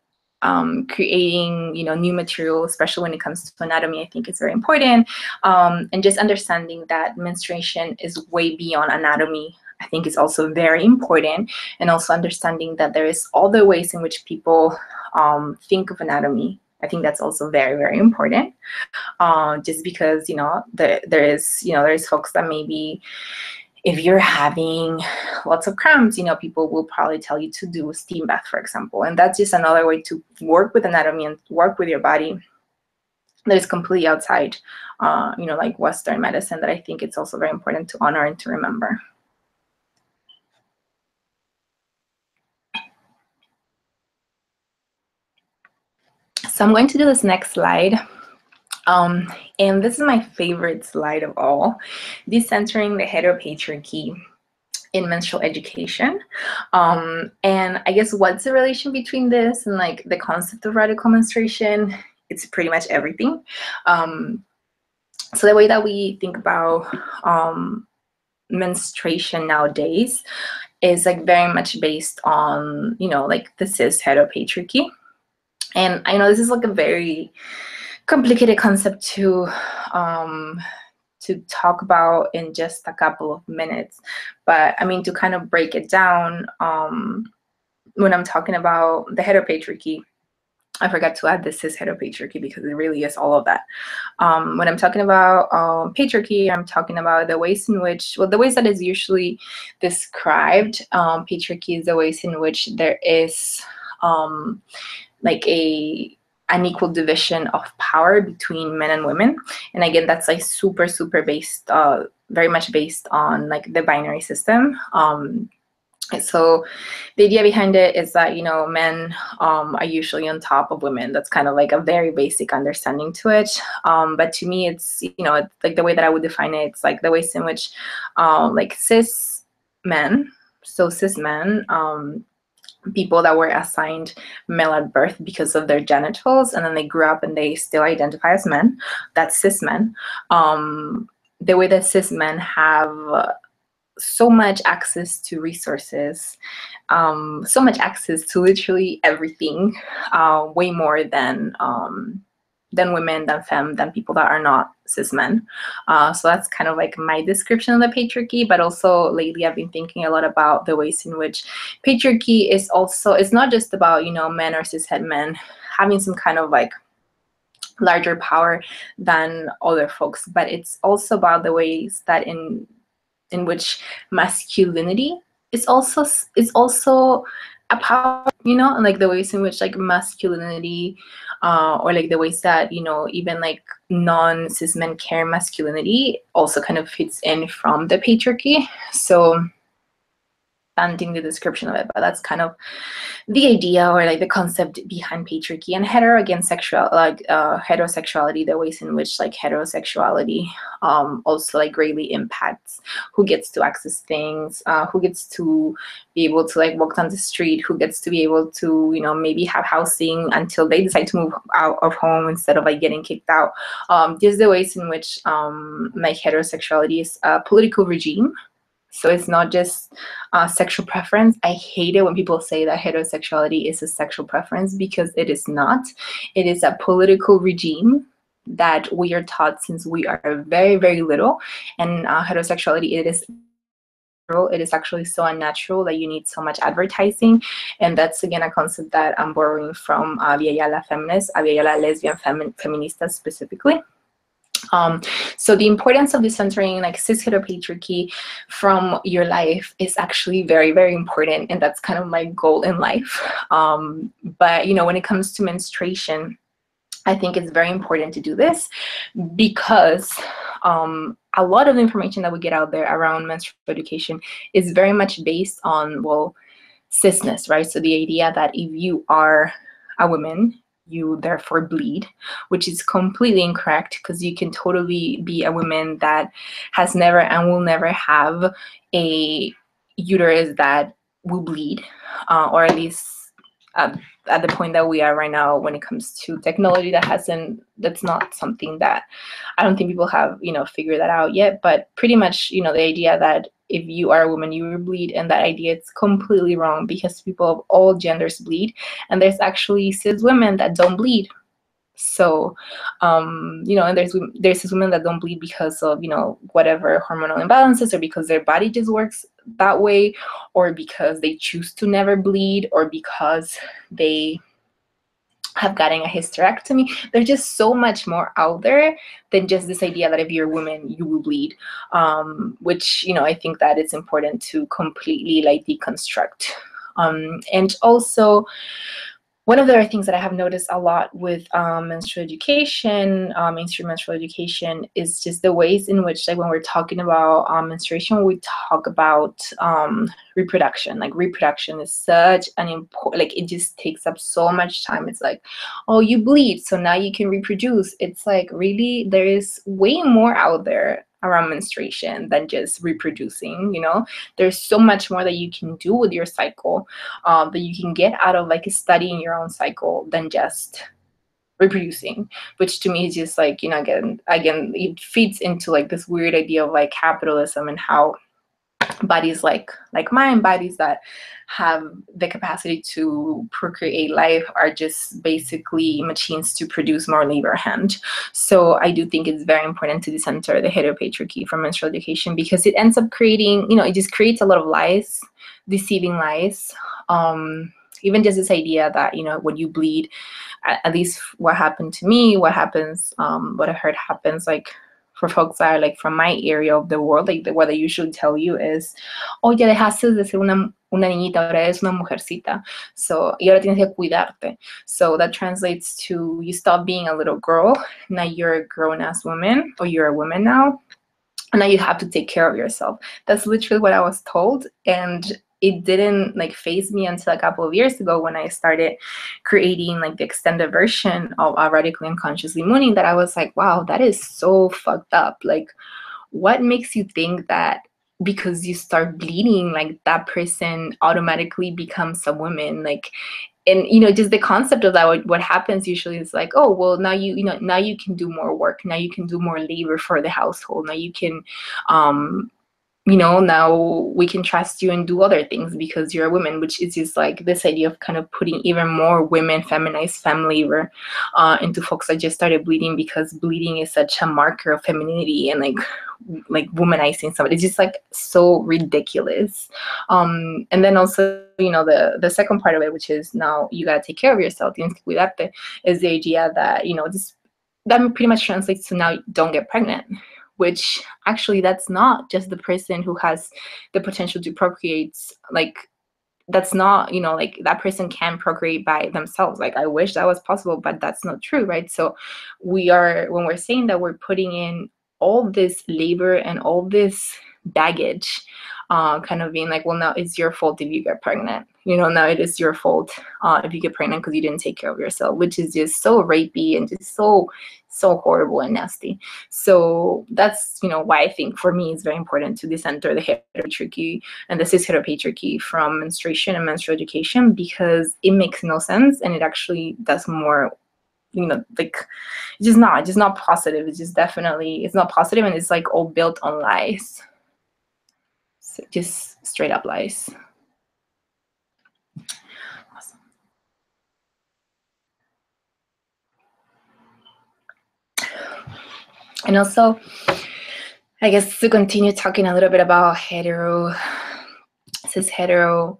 creating, new material, especially when it comes to anatomy, I think is very important. And just understanding that menstruation is way beyond anatomy, I think is also very important. And also understanding that there is other ways in which people think of anatomy. I think that's also very, very important. Just because, there is folks that maybe, if you're having lots of cramps, people will probably tell you to do a steam bath, for example. And that's just another way to work with anatomy and work with your body that is completely outside, like Western medicine, that I think it's also very important to honor and to remember. So I'm going to do this next slide. And this is my favorite slide of all, decentering the heteropatriarchy in menstrual education. And I guess what's the relation between this and like the concept of radical menstruation? It's pretty much everything. So the way that we think about menstruation nowadays is like very much based on, like the cis heteropatriarchy. And I know this is like a very complicated concept to talk about in just a couple of minutes, but I mean, to kind of break it down, when I'm talking about the heteropatriarchy, I forgot to add the cis heteropatriarchy because it really is all of that. When I'm talking about patriarchy, I'm talking about the ways in which, the ways that is usually described. Patriarchy is the ways in which there is like an equal division of power between men and women. And again, that's like super based, very much based on like the binary system. So the idea behind it is that, men are usually on top of women. That's kind of like a very basic understanding to it. But to me, it's, it's like the way that I would define it, it's like the ways in which like cis men, people that were assigned male at birth because of their genitals, and then they grew up and they still identify as men, that's cis men. The way that cis men have so much access to resources, so much access to literally everything, way more than women, than people that are not cis men. So that's kind of like my description of the patriarchy. But also lately I've been thinking a lot about the ways in which patriarchy is also, it's not just about, men or cishet men having some kind of like larger power than other folks, but it's also about the ways that in which masculinity is also a power, and like the ways in which like masculinity, or like the ways that, even like non-cis men care masculinity also kind of fits in from the patriarchy. So expanding the description of it, but that's kind of the idea or like the concept behind patriarchy. And heterosexuality, the ways in which like heterosexuality also like greatly impacts who gets to access things, who gets to be able to like walk down the street, who gets to be able to, maybe have housing until they decide to move out of home instead of like getting kicked out. Just the ways in which like heterosexuality is a political regime. So it's not just sexual preference. I hate it when people say that heterosexuality is a sexual preference, because it is not. It is a political regime that we are taught since we are very, very little. And heterosexuality, it is actually so unnatural that you need so much advertising. And that's again a concept that I'm borrowing from Via Yala feminists, Via Yala lesbian feministas specifically. So the importance of decentering like cis heteropatriarchy from your life is actually very, very important, and that's kind of my goal in life. But when it comes to menstruation, I think it's very important to do this because a lot of the information that we get out there around menstrual education is very much based on, cisness, right? So the idea that if you are a woman, you therefore bleed, which is completely incorrect, because you can totally be a woman that has never and will never have a uterus that will bleed, or at least at the point that we are right now when it comes to technology. That's not something that I don't think people have, figured that out yet. But pretty much, the idea that if you are a woman, you will bleed, and that idea is completely wrong, because people of all genders bleed, and there's actually cis women that don't bleed. So, and there's cis women that don't bleed because of, whatever hormonal imbalances, or because their body just works that way, or because they choose to never bleed, or because they have gotten a hysterectomy. There's just so much more out there than just this idea that if you're a woman, you will bleed, which, I think that it's important to completely like deconstruct. And also, one of the other things that I have noticed a lot with menstrual education, mainstream menstrual education, is just the ways in which, like, when we're talking about menstruation, we talk about reproduction. Like, reproduction is such an important, like, it just takes up so much time. It's like, oh, you bleed, so now you can reproduce. It's like, really, there is way more out there around menstruation than just reproducing. There's so much more that you can do with your cycle, that you can get out of like studying your own cycle than just reproducing, which to me is just like, again, it feeds into like this weird idea of like capitalism, and how bodies like mine, bodies that have the capacity to procreate life, are just basically machines to produce more labor hand. So I do think it's very important to decenter the heteropatriarchy from menstrual education, because it ends up creating, it just creates a lot of lies, deceiving lies. Even just this idea that, when you bleed, at least what happened to me, what I heard happens, like, for folks that are like from my area of the world, like what they usually tell you is, oh, ya dejaste de ser una niñita, ahora eres una mujercita. So, y ahora tienes que cuidarte. So that translates to, you stop being a little girl, now you're a grown-ass woman, or you're a woman now, and now you have to take care of yourself. That's literally what I was told. And it didn't like phase me until a couple of years ago, when I started creating like the extended version of Radically Unconsciously Mooning, that I was like, wow, that is so fucked up. Like, what makes you think that because you start bleeding, like that person automatically becomes a woman? Like, and just the concept of that, what happens usually is like, oh, well, now now you can do more work, now you can do more labor for the household, now you can now we can trust you and do other things because you're a woman, which is just like this idea of kind of putting even more women feminized fem labor into folks that just started bleeding, because bleeding is such a marker of femininity, and like womanizing somebody. It's just like so ridiculous. And then also, the second part of it, which is, now you gotta take care of yourself, tienes que cuidarte, is the idea that, that pretty much translates to, now don't get pregnant, which actually, that's not just the person who has the potential to procreate. Like, that's not, like, that person can procreate by themselves. Like, I wish that was possible, but that's not true, right? So when we're saying that, we're putting in all this labor and all this baggage, kind of being like, well, now it's your fault if you get pregnant. Now it is your fault if you get pregnant because you didn't take care of yourself, which is just so rapey and just so horrible and nasty. So that's, why I think for me it's very important to decenter the heteropatriarchy and the cisheteropatriarchy from menstruation and menstrual education, because it makes no sense, and it actually does more, like, it's just not positive. It's just definitely, it's not positive, and it's like all built on lies. So just straight up lies. Awesome. And also, I guess, to continue talking a little bit about cis-hetero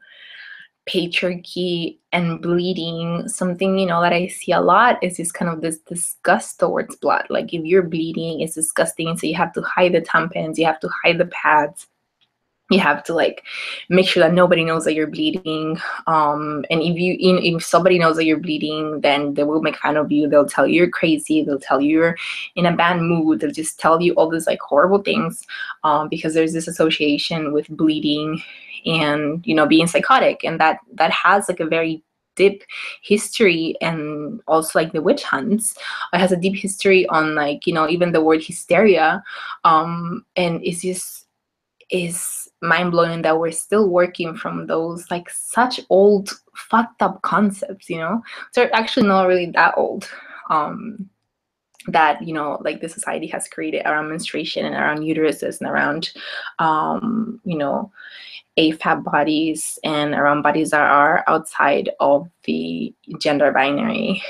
patriarchy and bleeding, something, that I see a lot is just kind of this disgust towards blood. Like, if you're bleeding, it's disgusting, so you have to hide the tampons, you have to hide the pads, you have to like make sure that nobody knows that you're bleeding. And if somebody knows that you're bleeding, then they will make fun of you. They'll tell you you're crazy. They'll tell you you're in a bad mood. They'll just tell you all these like horrible things, because there's this association with bleeding and being psychotic, and that has like a very deep history, and also like the witch hunts. It has a deep history on like even the word hysteria, and it's just is mind-blowing that we're still working from those like such old fucked up concepts, you know. So they're actually not really that old, that, you know, like the society has created around menstruation and around uteruses and around you know, AFAB bodies and around bodies that are outside of the gender binary.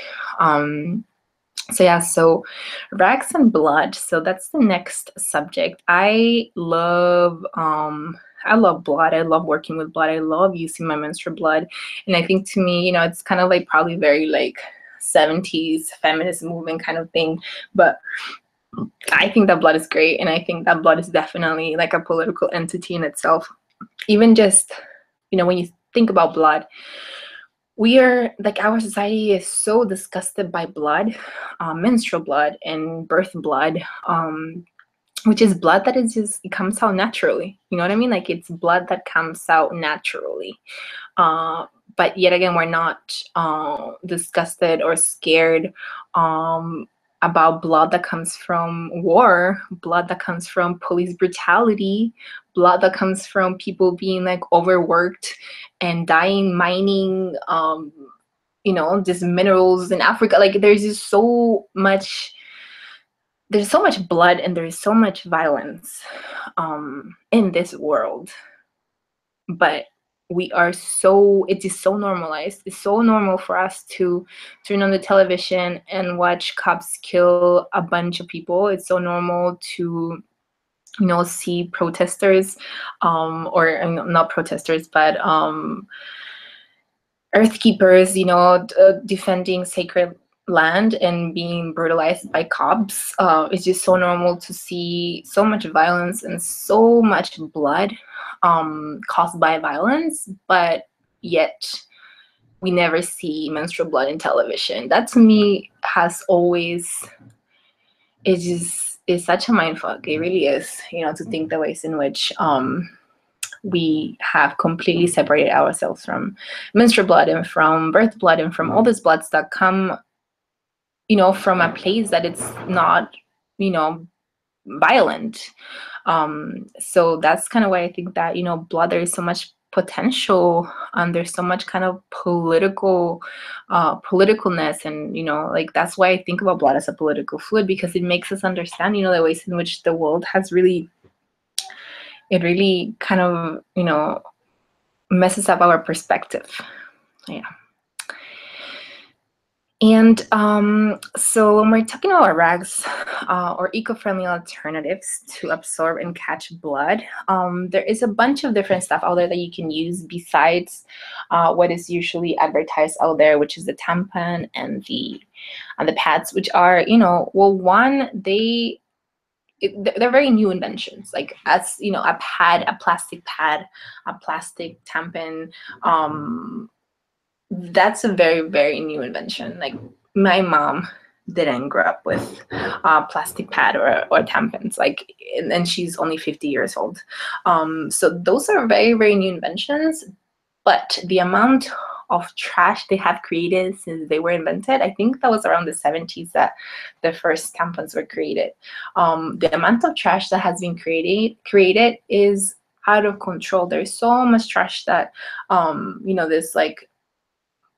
So yeah, so rags and blood. So that's the next subject. I love blood. I love working with blood. I love using my menstrual blood. And I think to me, you know, it's kind of like probably very like 70s feminist movement kind of thing. But I think that blood is great. And I think that blood is definitely like a political entity in itself. Even just, you know, when you think about blood, we are like, our society is so disgusted by blood, menstrual blood and birth blood, which is blood that is just, it comes out naturally. You know what I mean? Like, it's blood that comes out naturally. But yet again, we're not disgusted or scared about blood that comes from war, blood that comes from police brutality, blood that comes from people being like overworked and dying mining, you know, just minerals in Africa. Like, there's just so much, there's so much blood and there's so much violence in this world. But we are so, it is so normalized. It's so normal for us to turn on the television and watch cops kill a bunch of people. It's so normal to, you know, see protesters, or not protesters, but earthkeepers, you know, defending sacred land and being brutalized by cops. It's just so normal to see so much violence and so much blood caused by violence, but yet we never see menstrual blood in television. That to me has always, it just is such a mindfuck. It really is, you know, to think the ways in which we have completely separated ourselves from menstrual blood and from birth blood and from all these bloods that come, you know, from a place that it's not, you know, violent. So that's kind of why I think that, you know, blood, there is so much potential, and there's so much kind of politicalness, and, you know, like, that's why I think about blood as a political fluid, because it makes us understand, you know, the ways in which the world has really, it really kind of, you know, messes up our perspective. Yeah. And so when we're talking about rags or eco-friendly alternatives to absorb and catch blood, there is a bunch of different stuff out there that you can use besides what is usually advertised out there, which is the tampon and the pads, which are, you know, well, one, they're very new inventions. Like, as you know, a pad, a plastic tampon, that's a very, very new invention. Like, my mom didn't grow up with a plastic pad or tampons, like, and she's only 50 years old. So those are very, very new inventions, but the amount of trash they have created since they were invented, I think that was around the 70s that the first tampons were created. The amount of trash that has been created is out of control. There's so much trash that, you know, this like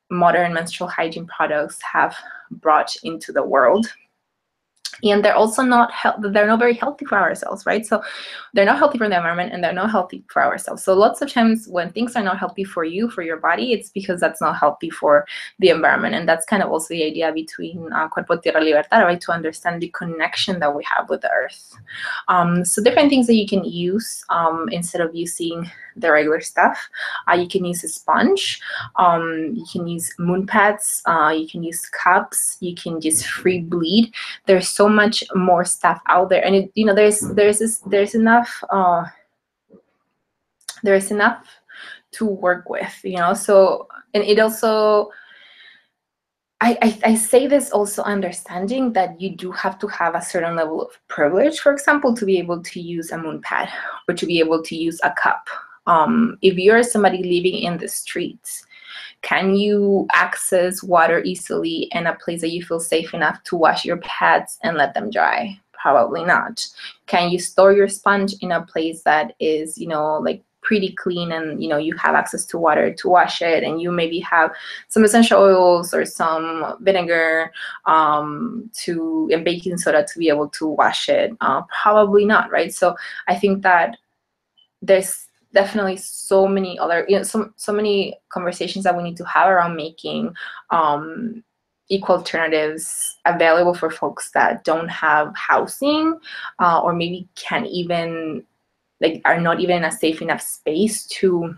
modern menstrual hygiene products have brought into the world. And they're also not they're not very healthy for ourselves, right? So they're not healthy for the environment, and they're not healthy for ourselves. So lots of times when things are not healthy for you, for your body, it's because that's not healthy for the environment. And that's kind of also the idea between Cuerpo Tierra Libertad, right? To understand the connection that we have with the earth. So different things that you can use instead of using the regular stuff. You can use a sponge. You can use moon pads. You can use cups. You can just free bleed. There's so much more stuff out there, and you know, there's enough to work with, you know. So, and it also, I say this also understanding that you do have to have a certain level of privilege, for example, to be able to use a moon pad or to be able to use a cup. If you're somebody living in the streets, can you access water easily and a place that you feel safe enough to wash your pads and let them dry? Probably not. Can you store your sponge in a place that is, like pretty clean, and you have access to water to wash it, and you maybe have some essential oils or some vinegar and baking soda to be able to wash it? Probably not, right? So I think that there's definitely so many other, so many conversations that we need to have around making equal alternatives available for folks that don't have housing, or maybe can't even, like, are not even in a safe enough space to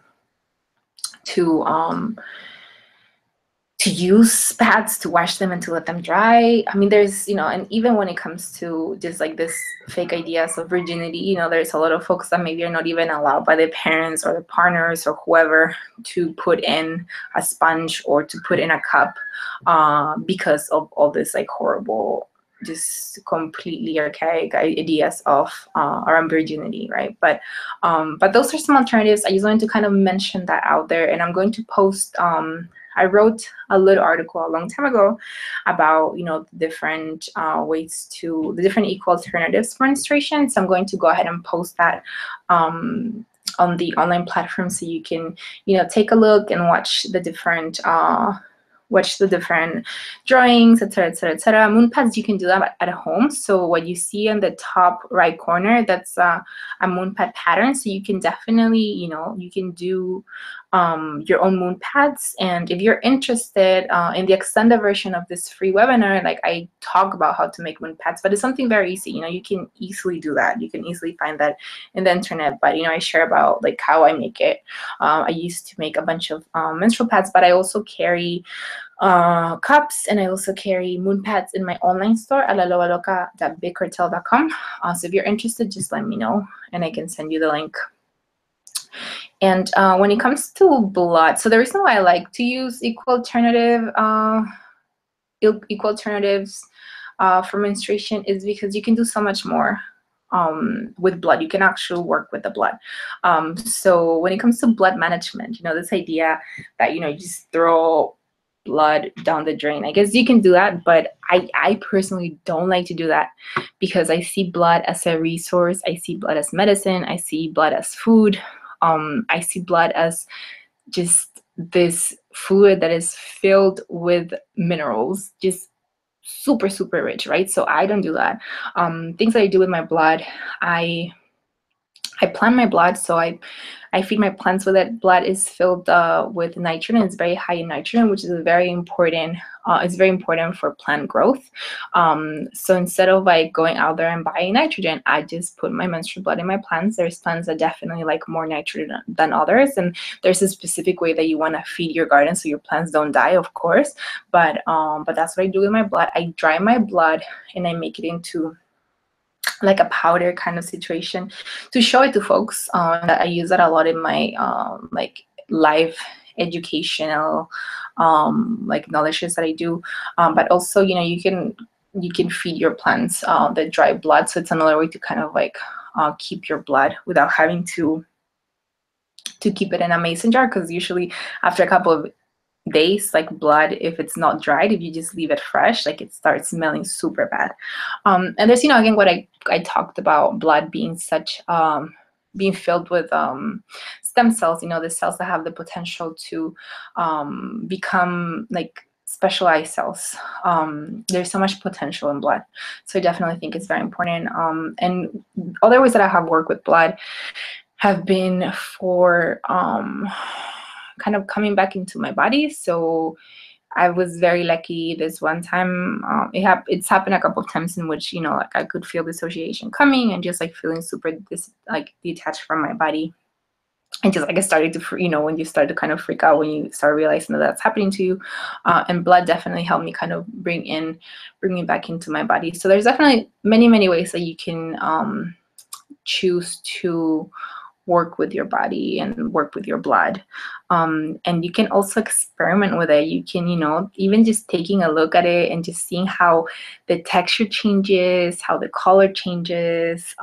use pads, to wash them and to let them dry. I mean, there's, and even when it comes to just like this fake ideas of virginity, there's a lot of folks that maybe are not even allowed by their parents or their partners or whoever to put in a sponge or to put in a cup, because of all this like horrible, just completely archaic ideas of around virginity, right? But those are some alternatives. I just wanted to kind of mention that out there, and I'm going to post. I wrote a little article a long time ago about, the different the different equal alternatives for menstruation. So I'm going to go ahead and post that on the online platform, so you can, take a look and watch the different drawings, etc., etc., etc. Moon pads, you can do that at home. So what you see in the top right corner, that's a moon pad pattern. So you can definitely, you can do your own moon pads. And if you're interested in the extended version of this free webinar, like, I talk about how to make moon pads, but it's something very easy. You can easily do that. You can easily find that in the internet. But I share about like how I make it. I used to make a bunch of menstrual pads, but I also carry cups, and I also carry moon pads in my online store at lalovaloca.bigcartel.com. So if you're interested, just let me know and I can send you the link. And when it comes to blood, so the reason why I like to use equal alternatives for menstruation is because you can do so much more with blood. You can actually work with the blood. So when it comes to blood management, this idea that you just throw blood down the drain, I guess you can do that, but I personally don't like to do that, because I see blood as a resource. I see blood as medicine. I see blood as food. I see blood as just this fluid that is filled with minerals, just super, super rich, right? So I don't do that. Things that I do with my blood, I plant my blood, so I feed my plants with it. Blood is filled with nitrogen. It's very high in nitrogen, which is very important. It's very important for plant growth. So instead of like going out there and buying nitrogen, I just put my menstrual blood in my plants. There's plants that definitely like more nitrogen than others, and there's a specific way that you want to feed your garden so your plants don't die, of course. But that's what I do with my blood. I dry my blood and I make it into like a powder kind of situation to show it to folks. I use that a lot in my like live educational like knowledges that I do, but also you can feed your plants the dry blood. So it's another way to kind of like keep your blood without having to keep it in a mason jar, because usually after a couple of days, like blood, if it's not dried, if you just leave it fresh, like it starts smelling super bad. And there's again what I talked about, blood being such being filled with stem cells, the cells that have the potential to become like specialized cells. There's so much potential in blood, so I definitely think it's very important. And other ways that I have worked with blood have been for kind of coming back into my body. So I was very lucky this one time. It's happened a couple of times in which like I could feel dissociation coming and just like feeling super detached from my body, and just like I started to when you start to kind of freak out when you start realizing that that's happening to you. And blood definitely helped me kind of bring me back into my body. So there's definitely many ways that you can choose to work with your body and work with your blood. And you can also experiment with it. You can, even just taking a look at it and just seeing how the texture changes, how the color changes,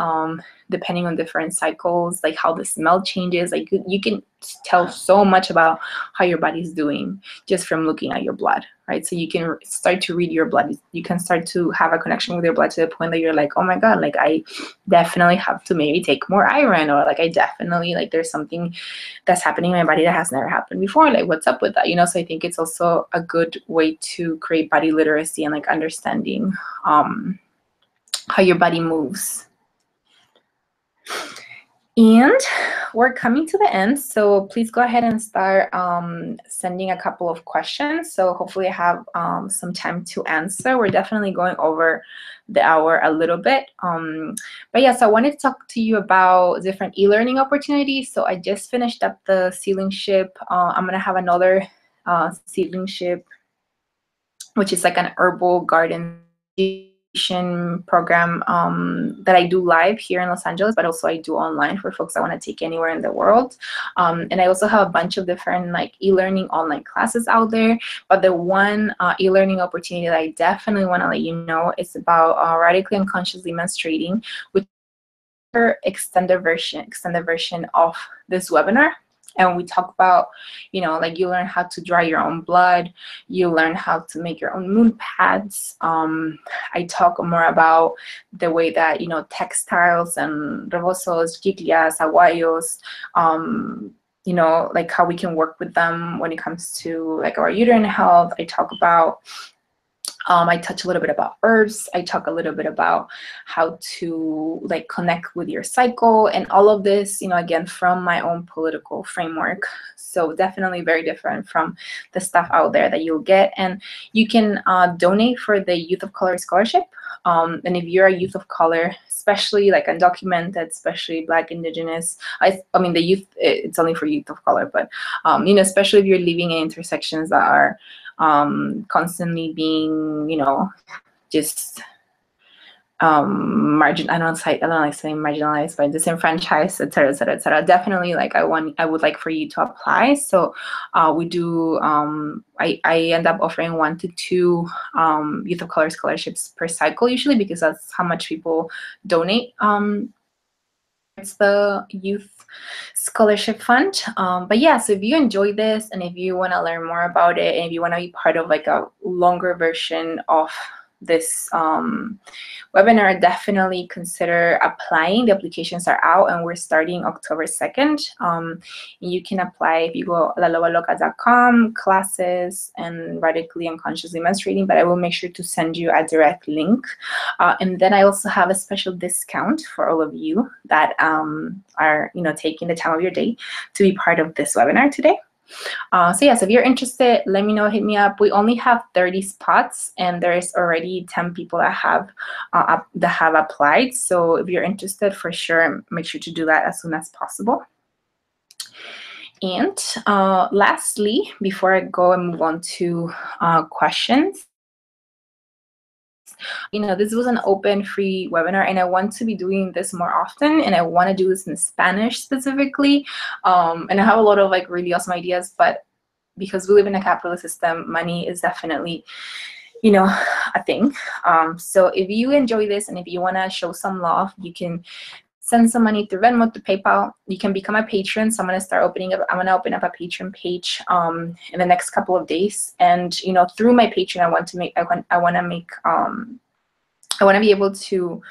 depending on different cycles, like how the smell changes. Like you can tell so much about how your body's doing just from looking at your blood, right? So you can start to read your blood. You can start to have a connection with your blood to the point that you're like, oh my God, like I definitely have to maybe take more iron, or like I definitely, like there's something that's happening in my body that has never happened before. Like what's up with that? So I think it's also a good way to create body literacy and like understanding how your body moves. And we're coming to the end, so please go ahead and start sending a couple of questions. So hopefully I have some time to answer. We're definitely going over the hour a little bit. But yeah, so I wanted to talk to you about different e-learning opportunities. So I just finished up the Sealing Ship. I'm gonna have another Sealing Ship, which is like an herbal garden program that I do live here in Los Angeles, but also I do online for folks that want to take anywhere in the world. And I also have a bunch of different like e-learning online classes out there. But the one e-learning opportunity that I definitely want to let you know is about radically unconsciously menstruating, which is extended version of this webinar. And we talk about, like you learn how to dry your own blood, you learn how to make your own moon pads. I talk more about the way that, textiles and rebosos, chiclias, aguayos, like how we can work with them when it comes to like our uterine health. I talk about I touch a little bit about herbs. I talk a little bit about how to like connect with your cycle, and all of this, again, from my own political framework. So definitely very different from the stuff out there that you'll get. And you can donate for the Youth of Color Scholarship. And if you're a youth of color, especially like undocumented, especially Black, Indigenous, I mean, the youth, it's only for youth of color, but, especially if you're living in intersections that are constantly being, just I don't know like saying marginalized, but disenfranchised, et cetera, et cetera, et cetera. Definitely, like I would like for you to apply. So we do, I end up offering 1 to 2 Youth of Color scholarships per cycle usually, because that's how much people donate. It's the Youth Scholarship Fund. But yeah, so if you enjoy this and if you want to learn more about it, and if you want to be part of like a longer version of this webinar, definitely consider applying. The applications are out and we're starting October 2nd. You can apply if you go lalobaloca.com, classes, and radically unconsciously menstruating, but I will make sure to send you a direct link. And then I also have a special discount for all of you that are taking the time of your day to be part of this webinar today. So yes, if you're interested, let me know, hit me up. We only have 30 spots and there's already 10 people that have applied. So if you're interested, for sure, make sure to do that as soon as possible. And lastly, before I go and move on to questions, this was an open, free webinar, and I want to be doing this more often, and I want to do this in Spanish specifically. And I have a lot of like really awesome ideas, but because we live in a capitalist system, money is definitely, a thing. So if you enjoy this and if you want to show some love, you can send some money through Venmo, to PayPal. You can become a patron. So I'm going to open up a Patreon page in the next couple of days. And through my Patreon, I want to be able to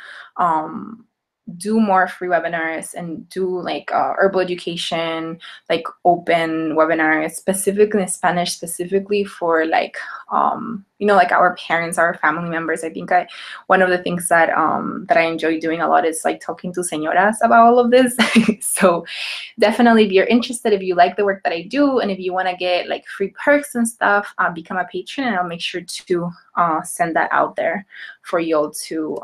do more free webinars and do like herbal education, like open webinars, specifically in Spanish, specifically for like like our parents, our family members. I think one of the things that that I enjoy doing a lot is like talking to señoras about all of this. So definitely, if you're interested, if you like the work that I do, and if you want to get like free perks and stuff, become a patron, and I'll make sure to send that out there for you all to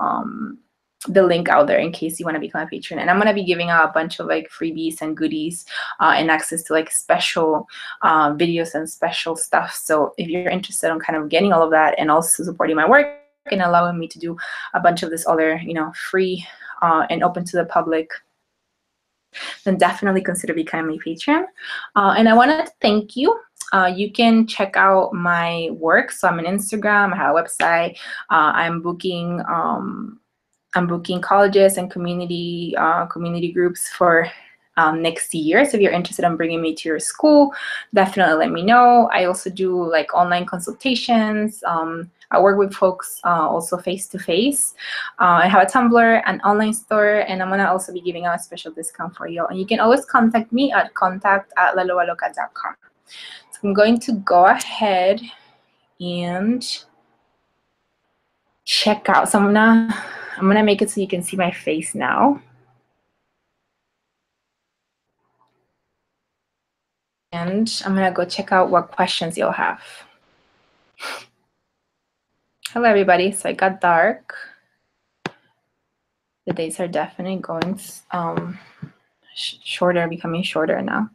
the link out there in case you want to become a patron. And I'm going to be giving out a bunch of like freebies and goodies and access to like special videos and special stuff. So if you're interested in kind of getting all of that and also supporting my work and allowing me to do a bunch of this other, free and open to the public then definitely consider becoming a patron. And I wanted to thank you. You can check out my work. So I'm on Instagram, I have a website. I'm booking colleges and community groups for next year. So if you're interested in bringing me to your school, definitely let me know. I also do like online consultations. I work with folks also face-to-face. I have a Tumblr, an online store, and I'm gonna also be giving out a special discount for you. And you can always contact me at contact@laloaloca.com. So I'm going to go ahead and check out. So I'm gonna make it so you can see my face now. And I'm gonna go check out what questions you'll have. Hello everybody, so it got dark. The days are definitely going shorter, becoming shorter now.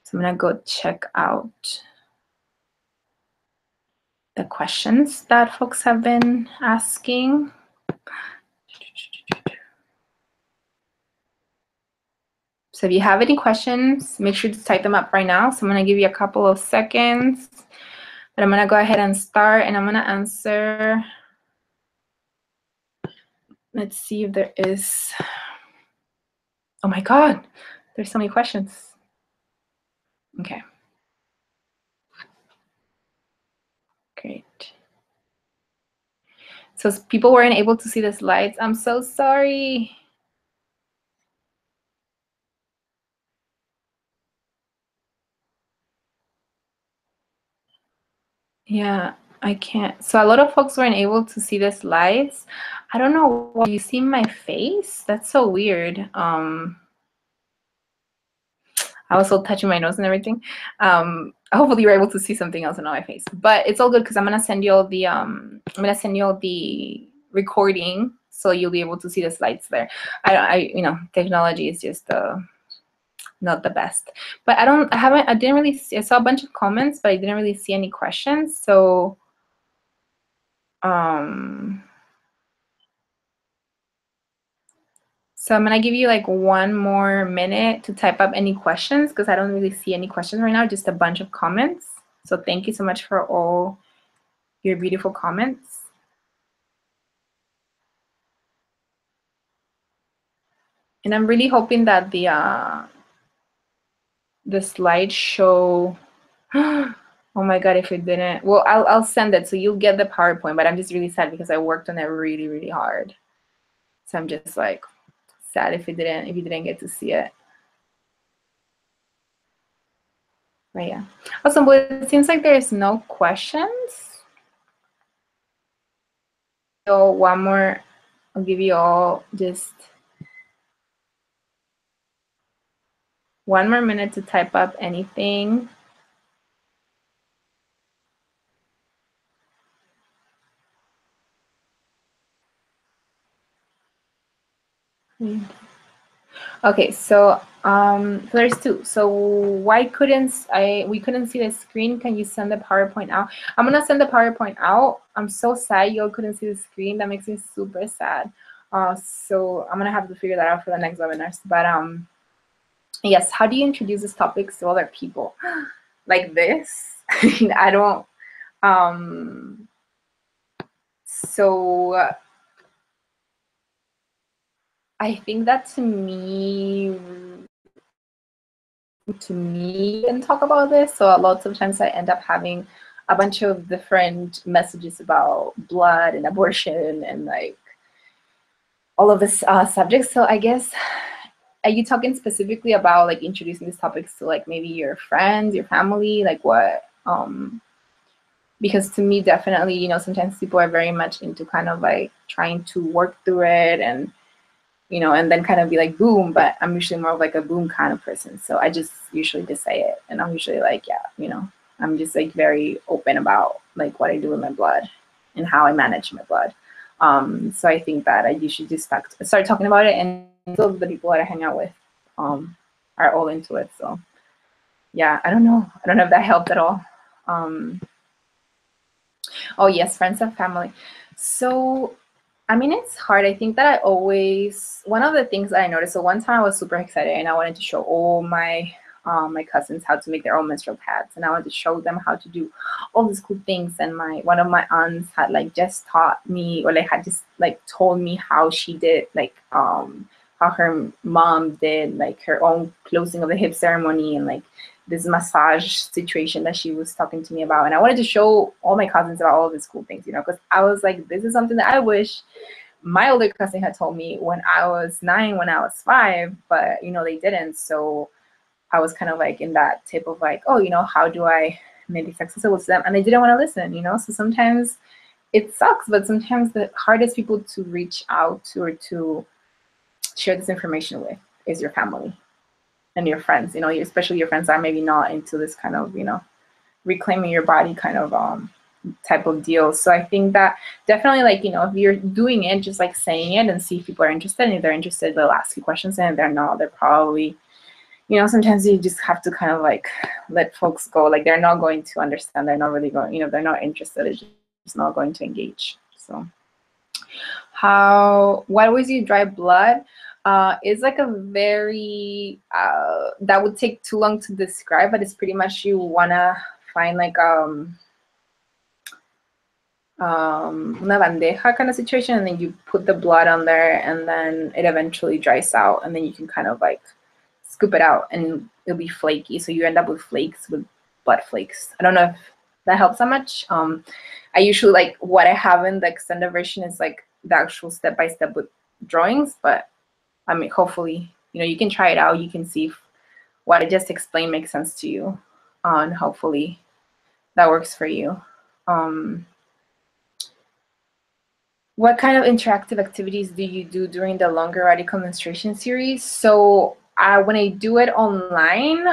So I'm gonna go check out the questions that folks have been asking. So if you have any questions, make sure to type them up right now. So I'm gonna give you a couple of seconds, but I'm gonna go ahead and start, and I'm gonna answer. Let's see if there is. Oh my God, there's so many questions. Okay. Great. So people weren't able to see the slides. I'm so sorry. Yeah, I can't. So a lot of folks weren't able to see the slides. I don't know why. You see my face? That's so weird. I was still touching my nose and everything. Hopefully you were able to see something else on my face. But it's all good because I'm gonna send you all the recording so you'll be able to see the slides there. Technology is just not the best. But I didn't really see, I saw a bunch of comments, but I didn't really see any questions. So so I'm gonna give you like 1 more minute to type up any questions because I don't really see any questions right now, just a bunch of comments. So thank you so much for all your beautiful comments. And I'm really hoping that the slideshow, oh my God, if it didn't, well, I'll send it so you'll get the PowerPoint, but I'm just really sad because I worked on it really, really hard. So I'm just like sad if you didn't get to see it. But yeah. Awesome. Well, it seems like there's no questions. So one more, I'll give you all just 1 more minute to type up anything. Okay, so there's 2. So why we couldn't see the screen? Can you send the PowerPoint out? I'm gonna send the PowerPoint out. I'm so sad y'all couldn't see the screen. That makes me super sad. So I'm gonna have to figure that out for the next webinars. But yes, how do you introduce these topics to other people? Like this? I don't. So I think that to me and talk about this. So a lot of times I end up having a bunch of different messages about blood and abortion and like all of this subjects. So I guess, are you talking specifically about like introducing these topics to like maybe your friends, your family, like what? Because to me, definitely, you know, sometimes people are very much into kind of like trying to work through it and, you know, and then kind of be like, boom, but I'm usually more of like a boom kind of person. So I just usually just say it. And I'm usually like, yeah, you know, I'm just like very open about like what I do with my blood and how I manage my blood. So I think that I usually just start talking about it, and the people that I hang out with are all into it. So yeah, I don't know if that helped at all. Oh yes, friends and family. So I mean, it's hard. I think that I always, one of the things that I noticed, so one time I was super excited and I wanted to show all my my cousins how to make their own menstrual pads, and I wanted to show them how to do all these cool things. And one of my aunts had like just taught me, or like had just like told me how she did like how her mom did like her own closing of the hip ceremony, and like this massage situation that she was talking to me about. And I wanted to show all my cousins about all these cool things, you know, because I was like, this is something that I wish my older cousin had told me when I was 9, when I was 5, but you know, they didn't. So I was kind of like in that tip of like, oh, you know, how do I make this accessible to them? And they didn't want to listen, you know. So sometimes it sucks, but sometimes the hardest people to reach out to or to share this information with is your family and your friends, you know, especially your friends that are maybe not into this kind of, you know, reclaiming your body kind of type of deal. So I think that definitely, like, you know, if you're doing it, just like saying it and see if people are interested. And if they're interested, they'll ask you questions, and if they're not, they're probably, you know, sometimes you just have to kind of like let folks go. Like, they're not going to understand. They're not really going, you know, they're not interested. It's just not going to engage. So why always you dry blood? Is like a very, that would take too long to describe, but it's pretty much you wanna find like una bandeja kind of situation, and then you put the blood on there, and then it eventually dries out, and then you can kind of like scoop it out, and it'll be flaky. So you end up with flakes, with blood flakes. I don't know if that helps that much. I usually, like, what I have in the extended version is like the actual step-by-step with drawings, but I mean, hopefully, you know, you can try it out. You can see if what I just explained makes sense to you, and hopefully that works for you. What kind of interactive activities do you do during the longer radical menstruation series? So when I do it online,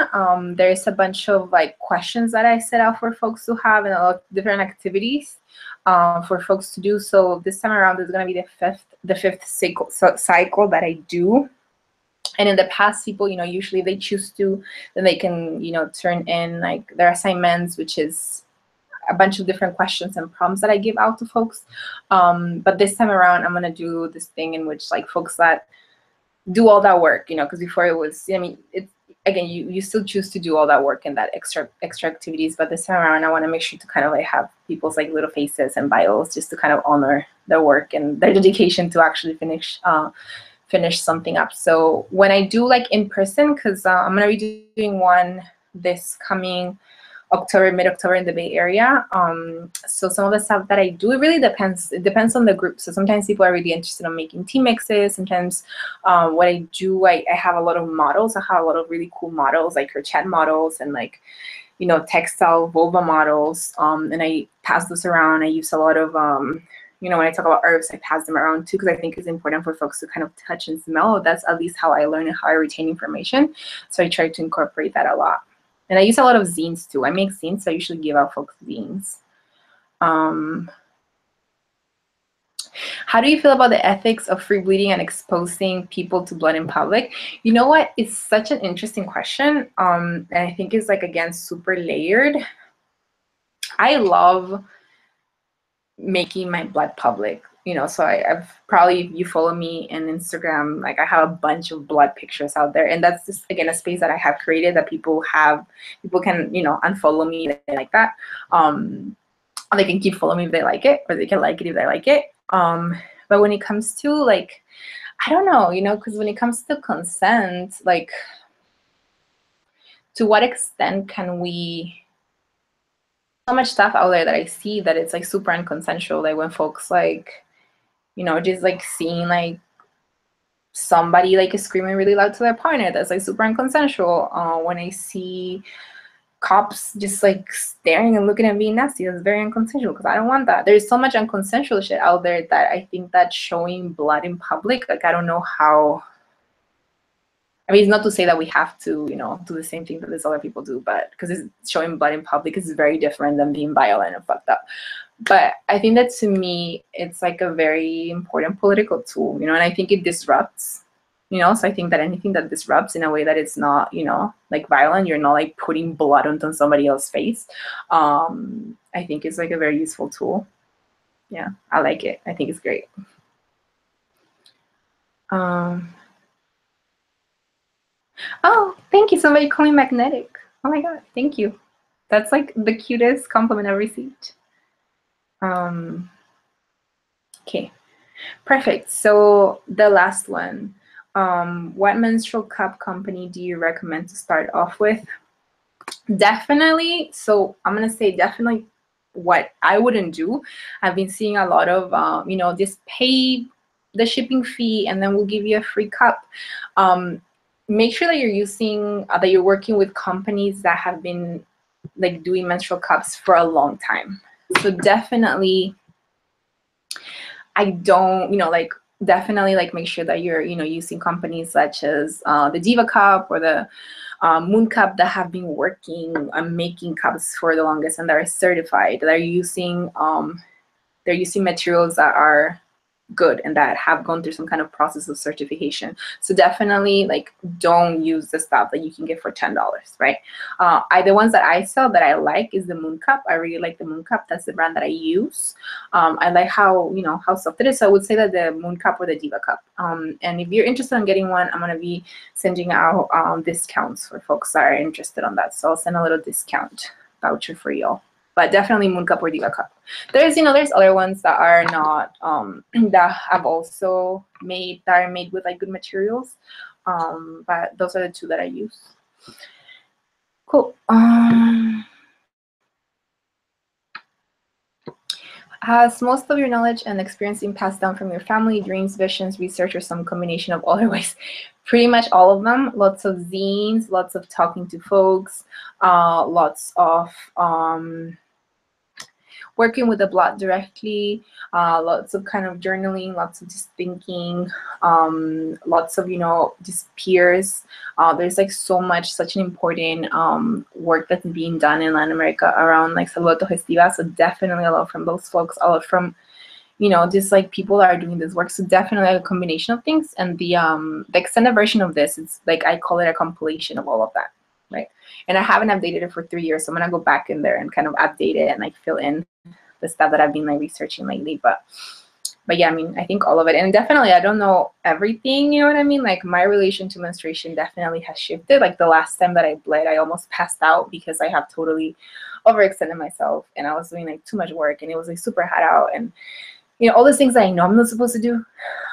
there's a bunch of like questions that I set out for folks to have, and a lot of different activities for folks to do. So this time around is going to be the fifth cycle that I do. And in the past, people, you know, usually they choose to, then they can, you know, turn in like their assignments, which is a bunch of different questions and prompts that I give out to folks. But this time around, I'm gonna do this thing in which like folks that do all that work, you know, because before it was, I mean, it's, again, you still choose to do all that work and that extra activities, but this time around, I want to make sure to kind of like have people's like little faces and bios, just to kind of honor their work and their dedication to actually finish something up. So when I do like in person, because I'm gonna be doing one this coming October, mid-October in the Bay Area. So some of the stuff that I do, it really depends. It depends on the group. So sometimes people are really interested in making tea mixes. Sometimes what I do, I have a lot of models. I have a lot of really cool models, like crochet models and like, you know, textile vulva models. And I pass those around. I use a lot of, you know, when I talk about herbs, I pass them around too, because I think it's important for folks to kind of touch and smell. That's at least how I learn and how I retain information. So I try to incorporate that a lot. And I use a lot of zines too. I make zines, so I usually give out folks zines. How do you feel about the ethics of free bleeding and exposing people to blood in public? You know what? It's such an interesting question. And I think it's like, again, super layered. I love making my blood public, you know, so I've probably, if you follow me in Instagram, like I have a bunch of blood pictures out there, and that's just, again, a space that I have created that people can, you know, unfollow me if they like that. They can keep following me if they like it, or they can like it if they like it. But when it comes to like, I don't know, you know, because when it comes to consent, like, to what extent can we, so much stuff out there that I see that it's like super unconsensual, like when folks like, you know, just like seeing like somebody like is screaming really loud to their partner, that's like super unconsensual. When I see cops just like staring and looking at me nasty, that's very unconsensual, because I don't want that. There's so much unconsensual shit out there that I think that showing blood in public, like, I don't know how, I mean, it's not to say that we have to, you know, do the same thing that these other people do, but because it's showing blood in public is very different than being violent and fucked up. But I think that, to me, it's like a very important political tool, you know, and I think it disrupts, you know, so I think that anything that disrupts in a way that it's not, you know, like violent, you're not like putting blood onto somebody else's face, I think it's like a very useful tool. Yeah, I like it. I think it's great. Um, oh, thank you. Somebody called me magnetic. Oh my God, thank you. That's like the cutest compliment I've received. Okay, perfect. So the last one, what menstrual cup company do you recommend to start off with? Definitely. So I'm gonna say definitely what I wouldn't do. I've been seeing a lot of, just pay the shipping fee and then we'll give you a free cup. Make sure that you're using, that you're working with companies that have been like doing menstrual cups for a long time. So definitely, I don't, definitely like make sure that you're, using companies such as the Diva Cup or the Moon Cup that have been working on making cups for the longest and that are certified. They're using materials that are good and that have gone through some kind of process of certification. So definitely like don't use the stuff that you can get for $10, right? The ones that I sell that I like is the Moon Cup. I really like the Moon Cup. That's the brand that I use. I like how soft it is. So I would say that the Moon Cup or the Diva Cup. And if you're interested in getting one, I'm gonna be sending out discounts for folks that are interested on that. So I'll send a little discount voucher for y'all. But definitely Moon Cup or Diva Cup. There's other ones that are not that have also made with like good materials. But those are the two that I use. Cool. Has most of your knowledge and experience been passed down from your family, dreams, visions, research, or some combination of other ways? Pretty much all of them. Lots of zines, lots of talking to folks, lots of working with the blog directly, lots of kind of journaling, lots of just thinking, lots of, just peers. There's like such an important work that's being done in Latin America around like salud autogestiva. So definitely a lot from those folks, a lot from, just like people that are doing this work. So definitely a combination of things. And the extended version of this, it's like, I call it a compilation of all of that. Right. And I haven't updated it for 3 years. So I'm going to go back in there and kind of update it and like fill in the stuff that I've been like researching lately. But yeah, I mean, I think all of it. And definitely, I don't know everything, you know what I mean? Like my relation to menstruation definitely has shifted. Like the last time that I bled, I almost passed out because I have totally overextended myself and I was doing like too much work and it was like super hot out and, all those things that I know I'm not supposed to do,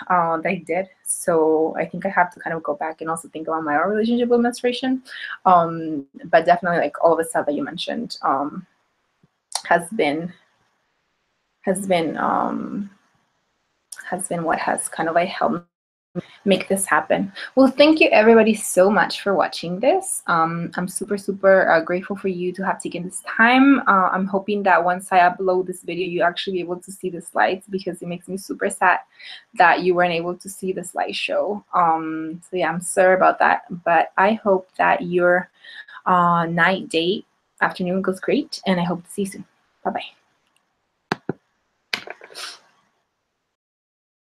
that I did. So I think I have to kind of go back and also think about my own relationship with menstruation. But definitely like all of the stuff that you mentioned has been what has kind of like helped make this happen. Well, thank you everybody so much for watching this. I'm super grateful for you to have taken this time. I'm hoping that once I upload this video, you actually be able to see the slides because it makes me super sad that you weren't able to see the slideshow. So yeah, I'm sorry about that, but I hope that your night, day, afternoon goes great, and I hope to see you soon. Bye-bye.